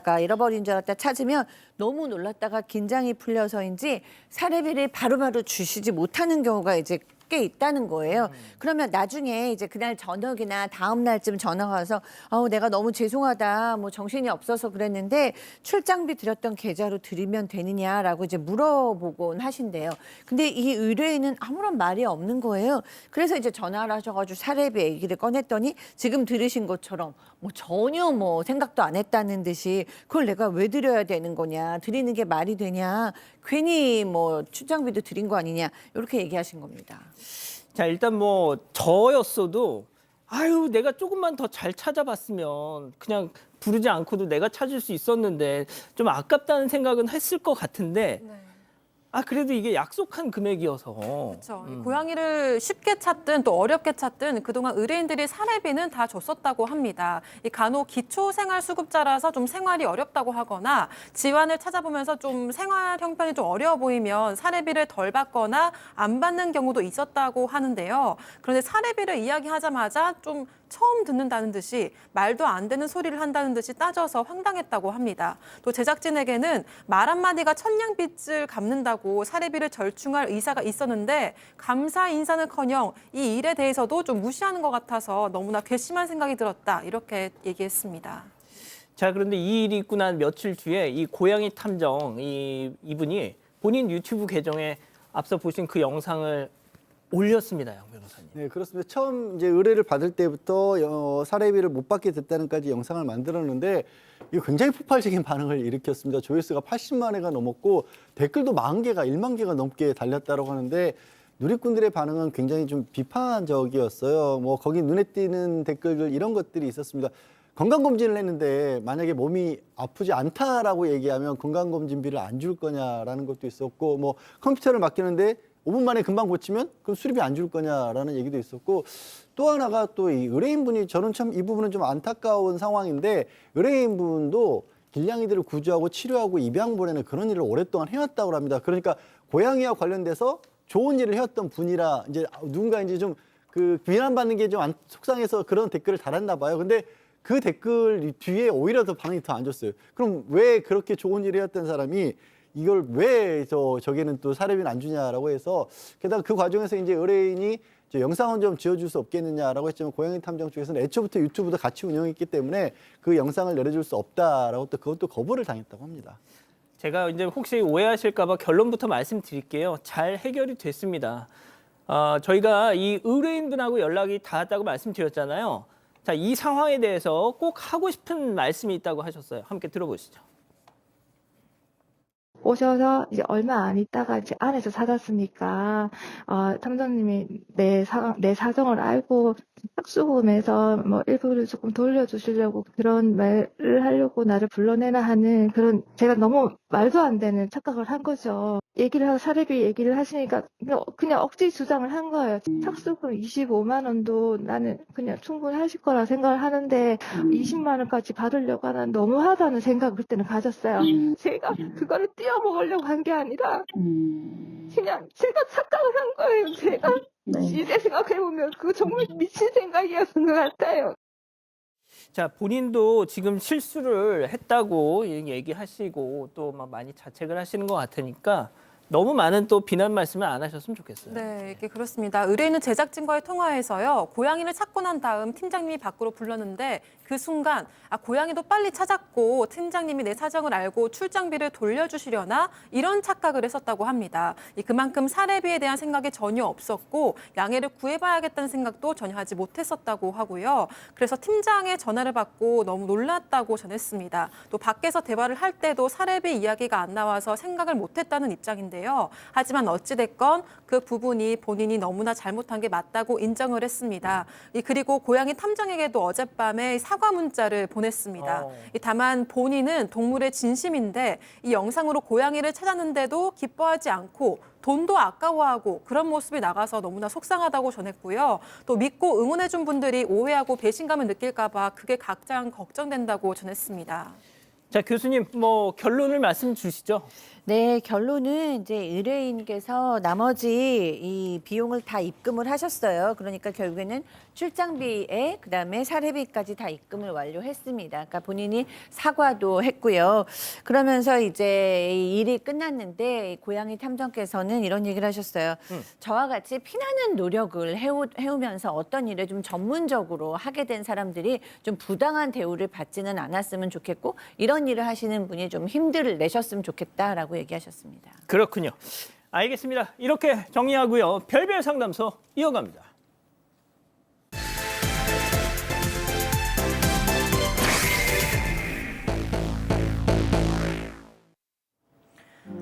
찾으면 너무 놀랐다가 긴장이 풀려서인지 사례비를 바로바로 주시지 못하는 경우가 이제 꽤 있다는 거예요. 그러면 나중에 이제 그날 저녁이나 다음 날쯤 전화가 와서 내가 너무 죄송하다. 정신이 없어서 그랬는데 출장비 드렸던 계좌로 드리면 되느냐라고 이제 물어보곤 하신대요. 근데 이 의뢰인은 아무런 말이 없는 거예요. 그래서 이제 전화를 하셔가지고 사례비 얘기를 꺼냈더니 지금 들으신 것처럼 전혀 생각도 안 했다는 듯이 그걸 내가 왜 드려야 되는 거냐. 드리는 게 말이 되냐. 괜히 출장비도 드린 거 아니냐. 이렇게 얘기하신 겁니다. 자, 일단 저였어도 내가 조금만 더 잘 찾아봤으면 그냥 부르지 않고도 내가 찾을 수 있었는데 좀 아깝다는 생각은 했을 것 같은데 네. 그래도 이게 약속한 금액이어서. 그렇죠. 이 고양이를 쉽게 찾든 또 어렵게 찾든 그동안 의뢰인들이 사례비는 다 줬었다고 합니다. 이 간혹 기초생활수급자라서 좀 생활이 어렵다고 하거나 지원을 찾아보면서 좀 생활 형편이 좀 어려워 보이면 사례비를 덜 받거나 안 받는 경우도 있었다고 하는데요. 그런데 사례비를 이야기하자마자 좀 처음 듣는다는 듯이 말도 안 되는 소리를 한다는 듯이 따져서 황당했다고 합니다. 또 제작진에게는 말 한마디가 천냥빚을 갚는다고 사례비를 절충할 의사가 있었는데 감사 인사는커녕 이 일에 대해서도 좀 무시하는 것 같아서 너무나 괘씸한 생각이 들었다. 이렇게 얘기했습니다. 자, 그런데 이 일이 있고 난 며칠 뒤에 이 고양이 탐정 이분이 본인 유튜브 계정에 앞서 보신 그 영상을 올렸습니다, 양 변호사님. 네, 그렇습니다. 처음 이제 의뢰를 받을 때부터 사례비를 못 받게 됐다는까지 영상을 만들었는데 이거 굉장히 폭발적인 반응을 일으켰습니다. 조회수가 80만 회가 넘었고 댓글도 40개가 1만 개가 넘게 달렸다고 하는데 누리꾼들의 반응은 굉장히 좀 비판적이었어요. 뭐 거기 눈에 띄는 댓글들 이런 것들이 있었습니다. 건강검진을 했는데 만약에 몸이 아프지 않다라고 얘기하면 건강검진비를 안 줄 거냐라는 것도 있었고 뭐 컴퓨터를 맡기는데 5분 만에 금방 고치면 그럼 수리비 안 줄 거냐라는 얘기도 있었고 또 하나가 또 이 의뢰인분이 저는 참 이 부분은 좀 안타까운 상황인데 의뢰인분도 길냥이들을 구조하고 치료하고 입양 보내는 그런 일을 오랫동안 해왔다고 합니다. 그러니까 고양이와 관련돼서 좋은 일을 해왔던 분이라 이제 누군가 이제 좀 그 비난받는 게 좀 속상해서 그런 댓글을 달았나 봐요. 근데 그 댓글 뒤에 오히려 더 반응이 더 안 좋았어요. 그럼 왜 그렇게 좋은 일을 해왔던 사람이 이걸 왜 저기는 또 사례비는 안 주냐라고 해서 게다가 그 과정에서 이제 의뢰인이 영상은 좀 지어줄 수 없겠느냐라고 했지만 고양이 탐정 쪽에서는 애초부터 유튜브도 같이 운영했기 때문에 그 영상을 내려줄 수 없다라고 또 그것도 거부를 당했다고 합니다. 제가 이제 혹시 오해하실까 봐 결론부터 말씀드릴게요. 잘 해결이 됐습니다. 저희가 이 의뢰인분하고 연락이 닿았다고 말씀드렸잖아요. 자, 이 상황에 대해서 꼭 하고 싶은 말씀이 있다고 하셨어요. 함께 들어보시죠. 오셔서 이제 얼마 안 있다가 이제 안에서 찾았으니까 탐정님이 내 사정을 알고 특수금에서 뭐 일부를 조금 돌려주시려고 그런 말을 하려고 나를 불러내나 하는 그런 제가 너무 말도 안 되는 착각을 한 거죠. 얘기를 하고 사례비 얘기를 하시니까 그냥 억지 주장을 한 거예요. 착수금 25만 원도 나는 그냥 충분하실 거라 생각을 하는데 20만 원까지 받으려고 하는 너무하다는 생각을 그때는 가졌어요. 제가 그거를 띄어먹으려고 한 게 아니라 그냥 제가 착각을 한 거예요. 제가 이제 생각해보면 그거 정말 미친 생각이었던 것 같아요. 자, 본인도 지금 실수를 했다고 얘기하시고 또 막 많이 자책을 하시는 것 같으니까 너무 많은 또 비난 말씀을 안 하셨으면 좋겠어요. 네, 이게 그렇습니다. 의뢰인은 제작진과의 통화에서요. 고양이를 찾고 난 다음 팀장님이 밖으로 불렀는데 그 순간 고양이도 빨리 찾았고 팀장님이 내 사정을 알고 출장비를 돌려주시려나 이런 착각을 했었다고 합니다. 그만큼 사례비에 대한 생각이 전혀 없었고 양해를 구해봐야겠다는 생각도 전혀 하지 못했었다고 하고요. 그래서 팀장의 전화를 받고 너무 놀랐다고 전했습니다. 또 밖에서 대화를 할 때도 사례비 이야기가 안 나와서 생각을 못했다는 입장인데요. 하지만 어찌됐건 그 부분이 본인이 너무나 잘못한 게 맞다고 인정을 했습니다. 그리고 고양이 탐정에게도 어젯밤에 사과 문자를 보냈습니다. 다만 본인은 동물의 진심인데 이 영상으로 고양이를 찾았는데도 기뻐하지 않고 돈도 아까워하고 그런 모습이 나가서 너무나 속상하다고 전했고요. 또 믿고 응원해준 분들이 오해하고 배신감을 느낄까 봐 그게 가장 걱정된다고 전했습니다. 자, 교수님 뭐 결론을 말씀 주시죠. 네, 결론은 이제 의뢰인께서 나머지 이 비용을 다 입금을 하셨어요. 그러니까 결국에는 출장비에 그다음에 사례비까지 다 입금을 완료했습니다. 그러니까 본인이 사과도 했고요. 그러면서 이제 이 일이 끝났는데 고양이 탐정께서는 이런 얘기를 하셨어요. 저와 같이 피나는 노력을 해오면서 어떤 일을 좀 전문적으로 하게 된 사람들이 좀 부당한 대우를 받지는 않았으면 좋겠고 이런 일을 하시는 분이 좀 힘들을 내셨으면 좋겠다라고 얘기하셨습니다. 그렇군요. 알겠습니다. 이렇게 정리하고요. 별별 상담소 이어갑니다.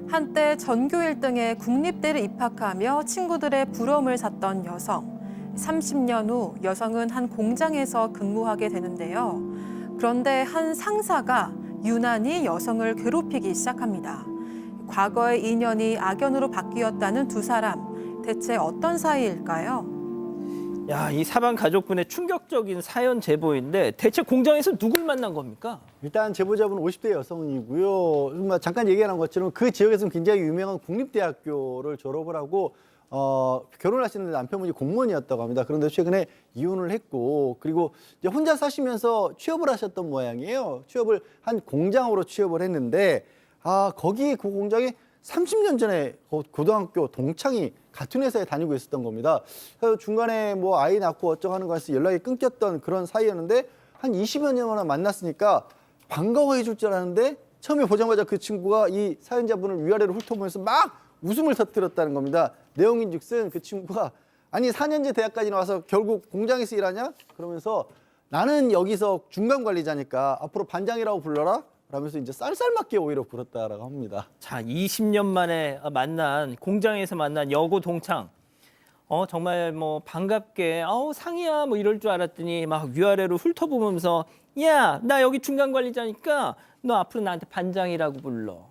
한때 전교 1등에 국립대를 입학하며 친구들의 부러움을 샀던 여성. 30년 후 여성은 한 공장에서 근무하게 되는데요. 그런데 한 상사가 유난히 여성을 괴롭히기 시작합니다. 과거의 인연이 악연으로 바뀌었다는 두 사람, 대체 어떤 사이일까요? 야, 이 사방 가족분의 충격적인 사연 제보인데 대체 공장에서 누굴 만난 겁니까? 일단 제보자분은 50대 여성이고요. 정말 잠깐 얘기한 것처럼 그 지역에서는 굉장히 유명한 국립대학교를 졸업을 하고 결혼하시는데 남편분이 공무원이었다고 합니다. 그런데 최근에 이혼을 했고 그리고 이제 혼자 사시면서 취업을 하셨던 모양이에요. 취업을 한 공장으로 취업을 했는데 거기 그 공장에 30년 전에 고등학교 동창이 같은 회사에 다니고 있었던 겁니다. 그래서 중간에 뭐 아이 낳고 어쩌고 하는 거에서 연락이 끊겼던 그런 사이였는데 한 20여 년 만에 만났으니까 반가워해 줄 줄 알았는데 처음에 보자마자 그 친구가 이 사연자분을 위아래로 훑어보면서 막 웃음을 터뜨렸다는 겁니다. 내용인즉슨 그 친구가 아니 4년제 대학까지 나와서 결국 공장에서 일하냐? 그러면서 나는 여기서 중간 관리자니까 앞으로 반장이라고 불러라? 라면서 이제 쌀쌀맞게 오히려 부렸다라고 합니다. 자, 20년 만에 공장에서 만난 여고 동창. 정말 뭐 반갑게 상이야 뭐 이럴 줄 알았더니 막 위아래로 훑어보면서 야, 나 여기 중간 관리자니까 너 앞으로 나한테 반장이라고 불러.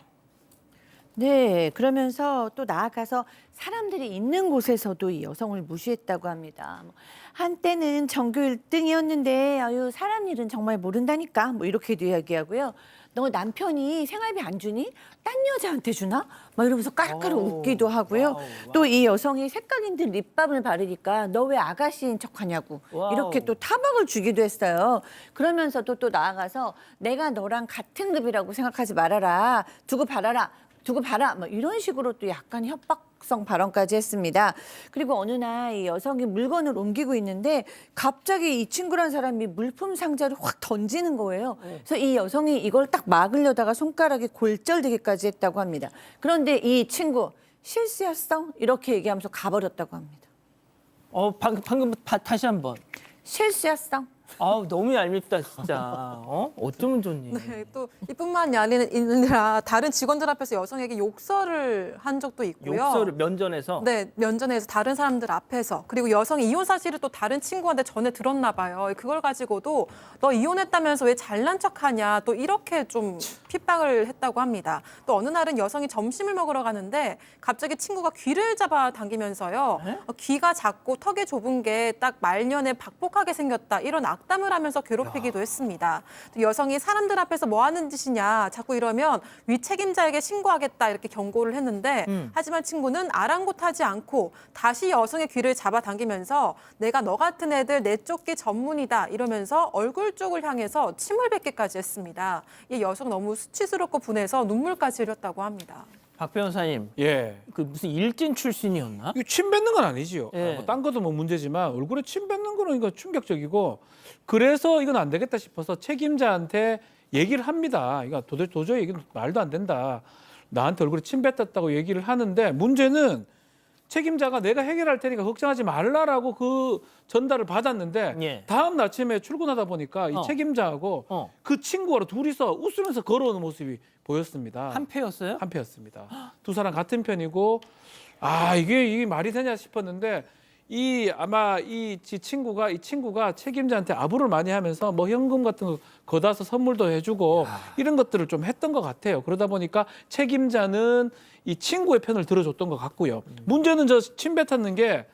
네, 그러면서 또 나아가서 사람들이 있는 곳에서도 이 여성을 무시했다고 합니다. 한때는 전교 1등이었는데 아유 사람 일은 정말 모른다니까 뭐 이렇게도 이야기하고요. 너 남편이 생활비 안 주니? 딴 여자한테 주나? 막 이러면서 까르까르 웃기도 하고요. 또 이 여성이 색깔인 듯 립밤을 바르니까 너 왜 아가씨인 척하냐고 이렇게 또 타박을 주기도 했어요. 그러면서도 또 나아가서 내가 너랑 같은 급이라고 생각하지 말아라. 두고 봐라. 뭐 이런 식으로 또 약간 협박성 발언까지 했습니다. 그리고 어느 날 이 여성이 물건을 옮기고 있는데 갑자기 이 친구란 사람이 물품 상자를 확 던지는 거예요. 그래서 이 여성이 이걸 딱 막으려다가 손가락에 골절되기까지 했다고 합니다. 그런데 이 친구 실수였어? 이렇게 얘기하면서 가버렸다고 합니다. 방금 다시 한번. 실수였어? 너무 얄밉다 진짜. 어쩌면 좋니? 네, 또 이뿐만이 아니라 다른 직원들 앞에서 여성에게 욕설을 한 적도 있고요. 욕설을 면전에서? 네, 면전에서 다른 사람들 앞에서. 그리고 여성이 이혼 사실을 또 다른 친구한테 전해 들었나 봐요. 그걸 가지고도 너 이혼했다면서 왜 잘난 척하냐 또 이렇게 좀 핍박을 했다고 합니다. 또 어느 날은 여성이 점심을 먹으러 가는데 갑자기 친구가 귀를 잡아 당기면서요. 귀가 작고 턱이 좁은 게 딱 말년에 박복하게 생겼다. 이런 악담을 하면서 괴롭히기도 했습니다. 또 여성이 사람들 앞에서 뭐 하는 짓이냐 자꾸 이러면 위책임자에게 신고하겠다 이렇게 경고를 했는데 하지만 친구는 아랑곳하지 않고 다시 여성의 귀를 잡아당기면서 내가 너 같은 애들 내쫓기 전문이다 이러면서 얼굴 쪽을 향해서 침을 뱉기까지 했습니다. 이 여성 너무 수치스럽고 분해서 눈물까지 흘렸다고 합니다. 박 변호사님, 예. 그 무슨 일진 출신이었나? 이거 침 뱉는 건 아니지요. 예. 딴 것도 뭐 문제지만 얼굴에 침 뱉는 거는 이거 충격적이고 그래서 이건 안 되겠다 싶어서 책임자한테 얘기를 합니다. 이거 도저히 이건 말도 안 된다. 나한테 얼굴에 침 뱉었다고 얘기를 하는데 문제는 책임자가 내가 해결할 테니까 걱정하지 말라라고 그 전달을 받았는데 예. 다음 아침에 출근하다 보니까 이 책임자하고 그 친구와 둘이서 웃으면서 걸어오는 모습이 보였습니다. 한패였어요? 한패였습니다. 두 사람 같은 편이고 이게 말이 되냐 싶었는데 아마 이 친구가 책임자한테 아부를 많이 하면서 뭐 현금 같은 거 걷어서 선물도 해주고 이런 것들을 좀 했던 것 같아요. 그러다 보니까 책임자는 이 친구의 편을 들어줬던 것 같고요. 문제는 저 침 뱉었는 게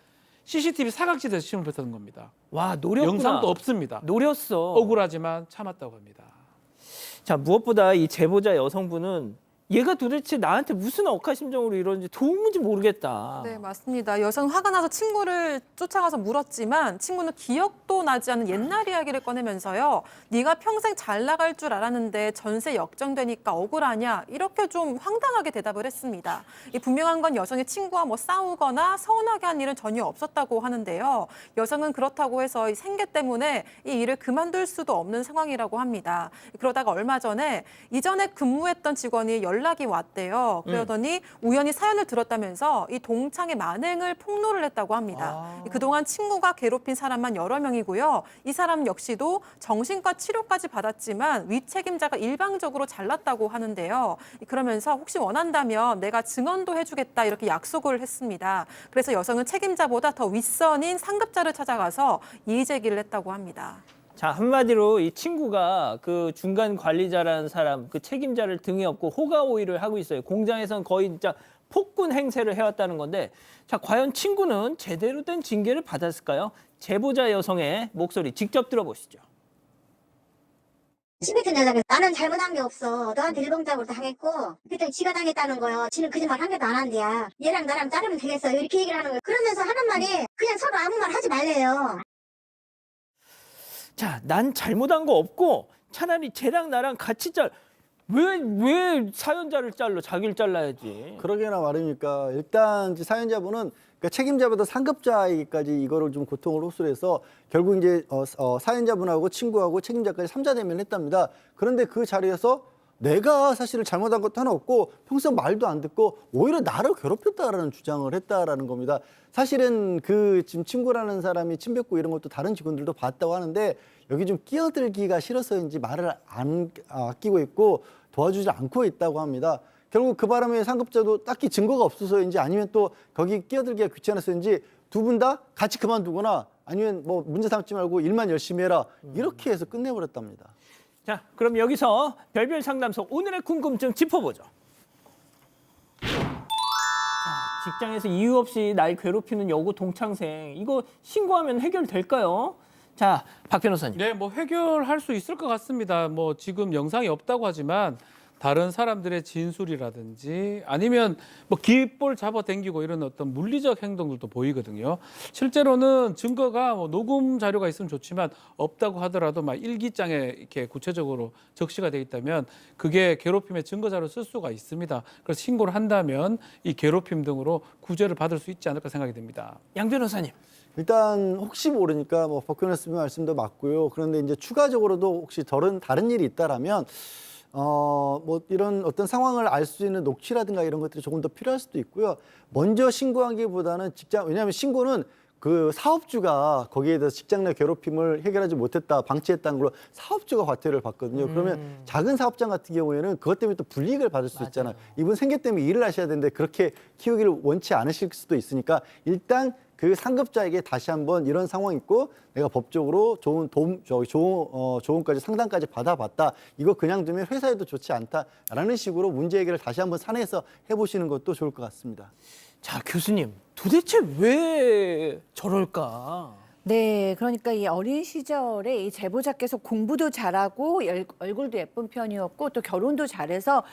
CCTV 사각지대에서 침을 뱉었는 겁니다. 와, 노렸구나. 영상도 없습니다. 노렸어. 억울하지만 참았다고 합니다. 자, 무엇보다 이 제보자 여성분은 얘가 도대체 나한테 무슨 억하심정으로 이러는지 도무지 모르겠다. 네, 맞습니다. 여성 화가 나서 친구를 쫓아가서 물었지만 친구는 기억도 나지 않는 옛날 이야기를 꺼내면서요. 네가 평생 잘 나갈 줄 알았는데 전세 역정되니까 억울하냐 이렇게 좀 황당하게 대답을 했습니다. 분명한 건 여성의 친구와 뭐 싸우거나 서운하게 한 일은 전혀 없었다고 하는데요. 여성은 그렇다고 해서 이 생계 때문에 이 일을 그만둘 수도 없는 상황이라고 합니다. 그러다가 얼마 전에 이전에 근무했던 직원이 연락이 왔대요. 그러더니 우연히 사연을 들었다면서 이 동창의 만행을 폭로를 했다고 합니다. 그동안 친구가 괴롭힌 사람만 여러 명이고요. 이 사람 역시도 정신과 치료까지 받았지만 위책임자가 일방적으로 잘랐다고 하는데요. 그러면서 혹시 원한다면 내가 증언도 해주겠다 이렇게 약속을 했습니다. 그래서 여성은 책임자보다 더 윗선인 상급자를 찾아가서 이의 제기를 했다고 합니다. 자, 한마디로 이 친구가 그 중간 관리자라는 사람, 그 책임자를 등에 업고 호가 오일을 하고 있어요. 공장에선 거의 진짜 폭군 행세를 해왔다는 건데, 자, 과연 친구는 제대로 된 징계를 받았을까요? 제보자 여성의 목소리 직접 들어보시죠. 친구 같은 여자가 나는 잘못한 게 없어. 너한테 일방적으로 당했고 그때 지가 당했다는 거예요. 지는 거짓말 한 개도 안 한대야. 얘랑 나랑 자르면 되겠어. 이렇게 얘기를 하는 거예요. 그러면서 하는 말이 그냥 서로 아무 말 하지 말래요. 자, 난 잘못한 거 없고 차라리 쟤랑 나랑 같이 왜 사연자를 잘라? 자기를 잘라야지. 그러게나 말입니까. 일단 이제 사연자분은 그러니까 책임자보다 상급자에게까지 이거를 좀 고통을 호소해서 결국 이제 사연자분하고 친구하고 책임자까지 삼자 대면을 했답니다. 그런데 그 자리에서 내가 사실은 잘못한 것도 하나 없고 평소 말도 안 듣고 오히려 나를 괴롭혔다라는 주장을 했다라는 겁니다. 사실은 그 지금 친구라는 사람이 침 뱉고 이런 것도 다른 직원들도 봤다고 하는데 여기 좀 끼어들기가 싫어서인지 말을 안 아끼고 있고 도와주지 않고 있다고 합니다. 결국 그 바람에 상급자도 딱히 증거가 없어서인지 아니면 또 거기 끼어들기가 귀찮아서인지 두 분 다 같이 그만두거나 아니면 뭐 문제 삼지 말고 일만 열심히 해라 이렇게 해서 끝내버렸답니다. 자, 그럼 여기서 별별 상담소 오늘의 궁금증 짚어보죠. 자, 직장에서 이유 없이 날 괴롭히는 여고 동창생, 이거 신고하면 해결될까요? 자, 박 변호사님. 네, 뭐 해결할 수 있을 것 같습니다. 뭐 지금 영상이 없다고 하지만 다른 사람들의 진술이라든지 아니면 뭐 깃볼 잡아당기고 이런 어떤 물리적 행동들도 보이거든요. 실제로는 증거가 뭐 녹음 자료가 있으면 좋지만 없다고 하더라도 막 일기장에 이렇게 구체적으로 적시가 돼 있다면 그게 괴롭힘의 증거 자료로 쓸 수가 있습니다. 그래서 신고를 한다면 이 괴롭힘 등으로 구제를 받을 수 있지 않을까 생각이 됩니다. 양 변호사님. 일단 혹시 모르니까 뭐 박 변호사님 말씀도 맞고요. 그런데 이제 추가적으로도 혹시 다른 일이 있다라면 뭐 이런 어떤 상황을 알 수 있는 녹취라든가 이런 것들이 조금 더 필요할 수도 있고요. 먼저 신고하기보다는 왜냐하면 신고는 그 사업주가 거기에 대해서 직장 내 괴롭힘을 해결하지 못했다, 방치했다는 걸로 사업주가 과태료를 받거든요. 그러면 작은 사업장 같은 경우에는 그것 때문에 또 불이익을 받을 수 있잖아요. 이분 생계 때문에 일을 하셔야 되는데 그렇게 키우기를 원치 않으실 수도 있으니까 일단 그 상급자에게 다시 한번 이런 상황이 있고 내가 법적으로 좋은 조언까지 상담까지 받아봤다. 이거 그냥 두면 회사에도 좋지 않다라는 식으로 문제 해결을 다시 한번 사내에서 해보시는 것도 좋을 것 같습니다. 자, 교수님. 도대체 왜 저럴까? 네, 그러니까 이 어린 시절에 이 제보자께서 공부도 잘하고 얼굴도 예쁜 편이었고 또 결혼도 잘해서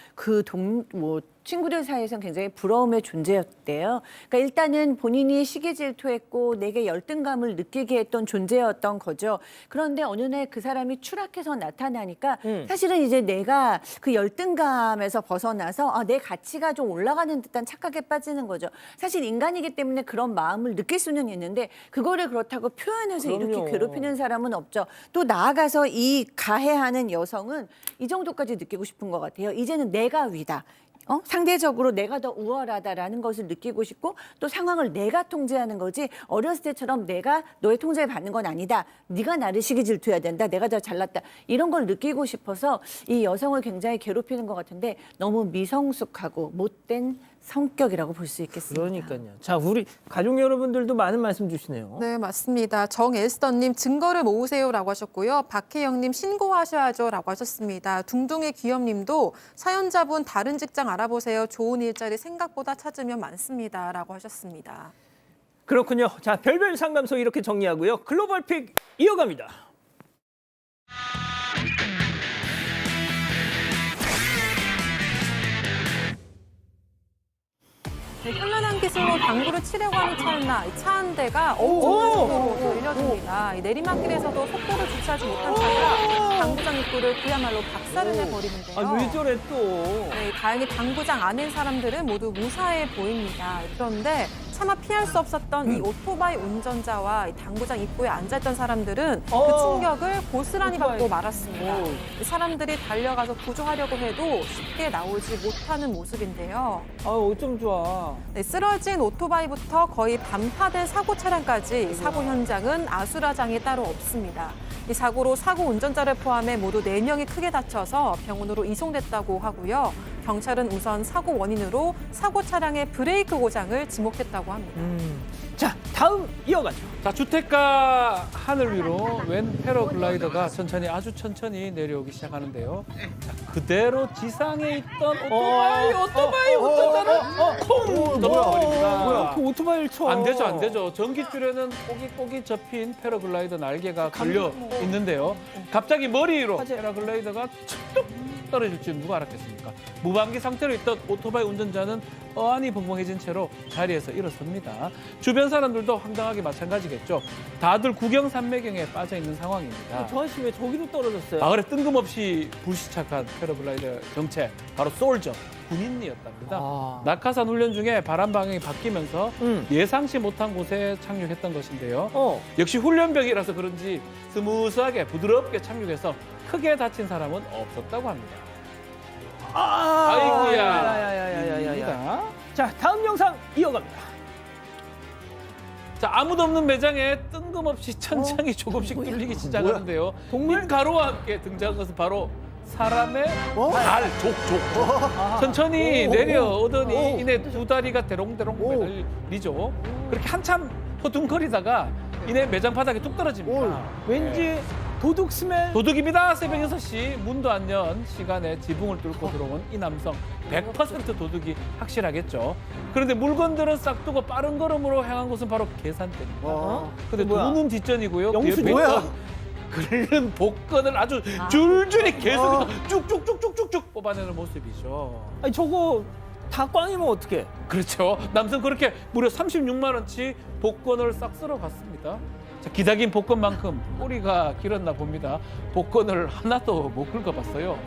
친구들 사이에서는 굉장히 부러움의 존재였대요. 그러니까 일단은 본인이 시기 질투했고 내게 열등감을 느끼게 했던 존재였던 거죠. 그런데 어느 날 그 사람이 추락해서 나타나니까 사실은 이제 내가 그 열등감에서 벗어나서 내 가치가 좀 올라가는 듯한 착각에 빠지는 거죠. 사실 인간이기 때문에 그런 마음을 느낄 수는 있는데 그거를 그렇다고 표현해서 그럼요. 이렇게 괴롭히는 사람은 없죠. 또 나아가서 이 가해하는 여성은 이 정도까지 느끼고 싶은 것 같아요. 이제는 내가 위다. 상대적으로 내가 더 우월하다라는 것을 느끼고 싶고 또 상황을 내가 통제하는 거지 어렸을 때처럼 내가 너의 통제를 받는 건 아니다. 네가 나를 시기 질투해야 된다. 내가 더 잘났다. 이런 걸 느끼고 싶어서 이 여성을 굉장히 괴롭히는 것 같은데 너무 미성숙하고 못된 성격이라고 볼 수 있겠습니다. 그러니까요. 자, 우리 가족 여러분들도 많은 말씀 주시네요. 네, 맞습니다. 정엘스터님 증거를 모으세요라고 하셨고요. 박혜영님 신고하셔야죠라고 하셨습니다. 둥둥의 기업님도 사연자분 다른 직장 알아보세요. 좋은 일자리 생각보다 찾으면 많습니다라고 하셨습니다. 그렇군요. 자, 별별 상담소 이렇게 정리하고요. 글로벌 픽 이어갑니다. 네, 현란한 기술로 당구를 치려고 하는 찰나 차 한 대가 엄청난 속도로 밀려듭니다. 이 내리막길에서도 속도를 주체하지 못한 차가 당구장 입구를 그야말로 박살을 내버리는데요. 아, 왜 저래 또? 네, 다행히 당구장 안에 사람들은 모두 무사해 보입니다. 그런데 차마 피할 수 없었던 이 오토바이 운전자와 이 당구장 입구에 앉아있던 사람들은 그 충격을 고스란히 받고 말았습니다. 이 사람들이 달려가서 구조하려고 해도 쉽게 나오지 못하는 모습인데요. 아, 어쩜 좋아. 네, 쓰러진 오토바이부터 거의 반파된 사고 차량까지 사고 현장은 아수라장이 따로 없습니다. 이 사고로 사고 운전자를 포함해 모두 4명이 크게 다쳐서 병원으로 이송됐다고 하고요. 경찰은 우선 사고 원인으로 사고 차량의 브레이크 고장을 지목했다고 합니다. 자, 다음 이어가죠. 자, 주택가 하늘 위로 웬 패러글라이더가 아주 천천히 내려오기 시작하는데요. 자, 그대로 지상에 있던 오토바이 운전자를 콩 넘어버립니다. 뭐야, 그 오토바이를 쳐. 안 되죠. 전깃줄에는 꼬깃꼬깃 접힌 패러글라이더 날개가 걸려 있는데요. 갑자기 머리 위로 패러글라이더가 툭 떨어질 줄 누가 알았겠습니까? 무방비 상태로 있던 오토바이 운전자는 어안이 벙벙해진 채로 자리에서 일어섭니다. 주변 사람들도 황당하게 마찬가지겠죠. 다들 구경산매경에 빠져 있는 상황입니다. 저 아저씨 왜 저기로 떨어졌어요? 마을에 뜬금없이 불시착한 패러글라이더 정체, 바로 솔저, 군인이었답니다. 낙하산 훈련 중에 바람 방향이 바뀌면서 예상치 못한 곳에 착륙했던 것인데요. 역시 훈련병이라서 그런지 스무스하게 부드럽게 착륙해서 크게 다친 사람은 없었다고 합니다. 아이고야. 자, 다음 영상 이어갑니다. 자, 아무도 없는 매장에 뜬금없이 천장이 조금씩 뚫리기 시작하는데요. 문 가로와 함께 등장한 것은 바로 사람의 발, 족. 천천히 내려오더니 이내 두 다리가 대롱대롱 매달리죠. 그렇게 한참 허둥거리다가 이내 매장 바닥에 뚝 떨어집니다. 왠지 도둑 스멜. 도둑입니다. 새벽 6시 문도 안 연 시간에 지붕을 뚫고 들어온 이 남성 100% 도둑이 확실하겠죠. 그런데 물건들은 싹 두고 빠른 걸음으로 향한 곳은 바로 계산대입니다. 근데 두 눈 뒷전이고요. 영수증 뭐야? 긁는 복권을 아주 줄줄이 계속 쭉쭉쭉쭉쭉 뽑아내는 모습이죠. 아니 저거 다 꽝이면 어떡해? 그렇죠. 남성 그렇게 무려 36만 원치 복권을 싹 쓸어 갔습니다. 자, 기다긴 복권만큼 꼬리가 길었나 봅니다. 복권을 하나도 못 긁어봤어요.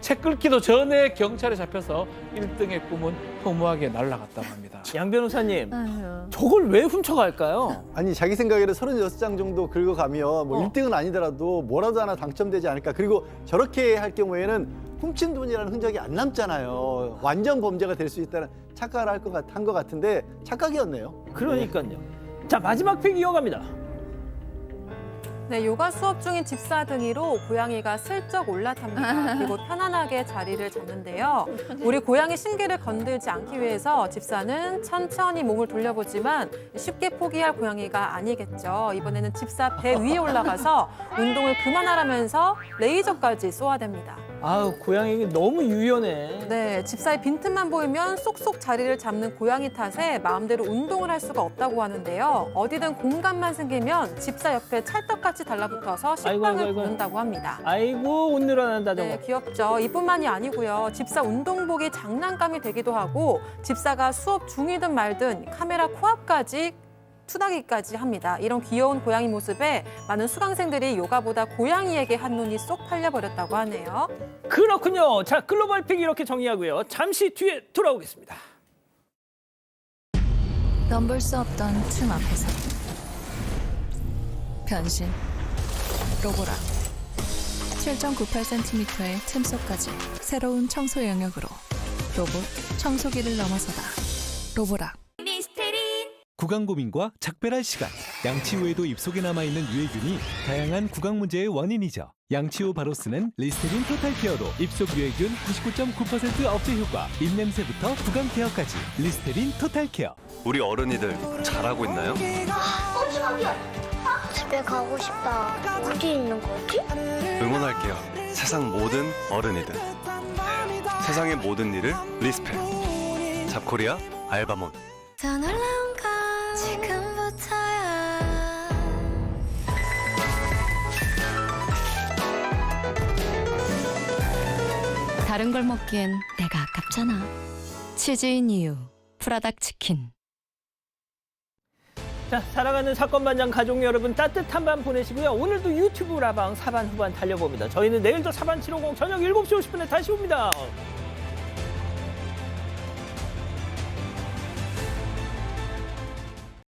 책 긁기도 전에 경찰에 잡혀서 1등의 꿈은 허무하게 날아갔다고 합니다. 양 변호사님, 저걸 왜 훔쳐갈까요? 아니 자기 생각에는 36장 정도 긁어가면 뭐 1등은 아니더라도 뭐라도 하나 당첨되지 않을까. 그리고 저렇게 할 경우에는 훔친 돈이라는 흔적이 안 남잖아요. 완전 범죄가 될 수 있다는 착각을 한 것 같은데 착각이었네요. 그러니까요. 자, 마지막 픽 이어갑니다. 네, 요가 수업 중인 집사 등이로 고양이가 슬쩍 올라탑니다. 그리고 편안하게 자리를 잡는데요. 우리 고양이 신기를 건들지 않기 위해서 집사는 천천히 몸을 돌려보지만 쉽게 포기할 고양이가 아니겠죠. 이번에는 집사 배 위에 올라가서 운동을 그만하라면서 레이저까지 쏘아댑니다. 아우, 고양이 너무 유연해. 네, 집사의 빈틈만 보이면 쏙쏙 자리를 잡는 고양이 탓에 마음대로 운동을 할 수가 없다고 하는데요. 어디든 공간만 생기면 집사 옆에 찰떡같이 달라붙어서 식빵을 부른다고 합니다. 아이고, 옷 늘어난다 저거. 네, 귀엽죠. 이뿐만이 아니고요. 집사 운동복이 장난감이 되기도 하고 집사가 수업 중이든 말든 카메라 코앞까지 투닥이까지 합니다. 이런 귀여운 고양이 모습에 많은 수강생들이 요가보다 고양이에게 한눈이 쏙 팔려버렸다고 하네요. 그렇군요. 자, 글로벌 픽 이렇게 정리하고요. 잠시 뒤에 돌아오겠습니다. 넘볼 수 없던 틈 앞에서 변신 로보락 7.98cm의 틈 속까지 새로운 청소 영역으로 로봇 청소기를 넘어서다 로보락. 구강 고민과 작별할 시간. 양치 후에도 입속에 남아있는 유해균이 다양한 구강 문제의 원인이죠. 양치 후 바로 쓰는 리스테린 토탈 케어로 입속 유해균 99.9% 억제 효과, 입냄새부터 구강 케어까지 리스테린 토탈 케어. 우리 어른이들 잘하고 있나요? 집에 가고 싶다. 어디 있는 거지? 응원할게요. 세상 모든 어른이들. 세상의 모든 일을 리스펙. 잡코리아 알바몬. 더 놀라운 건 지금부터야. 다른 걸 먹기엔 내가 아깝잖아. 치즈인 이유 프라닭 치킨. 자, 살아가는 사건 반장 가족 여러분, 따뜻한 밤 보내시고요. 오늘도 유튜브 라방 사반 후반 달려봅니다. 저희는 내일도 사반 750 저녁 7시 50분에 다시 옵니다.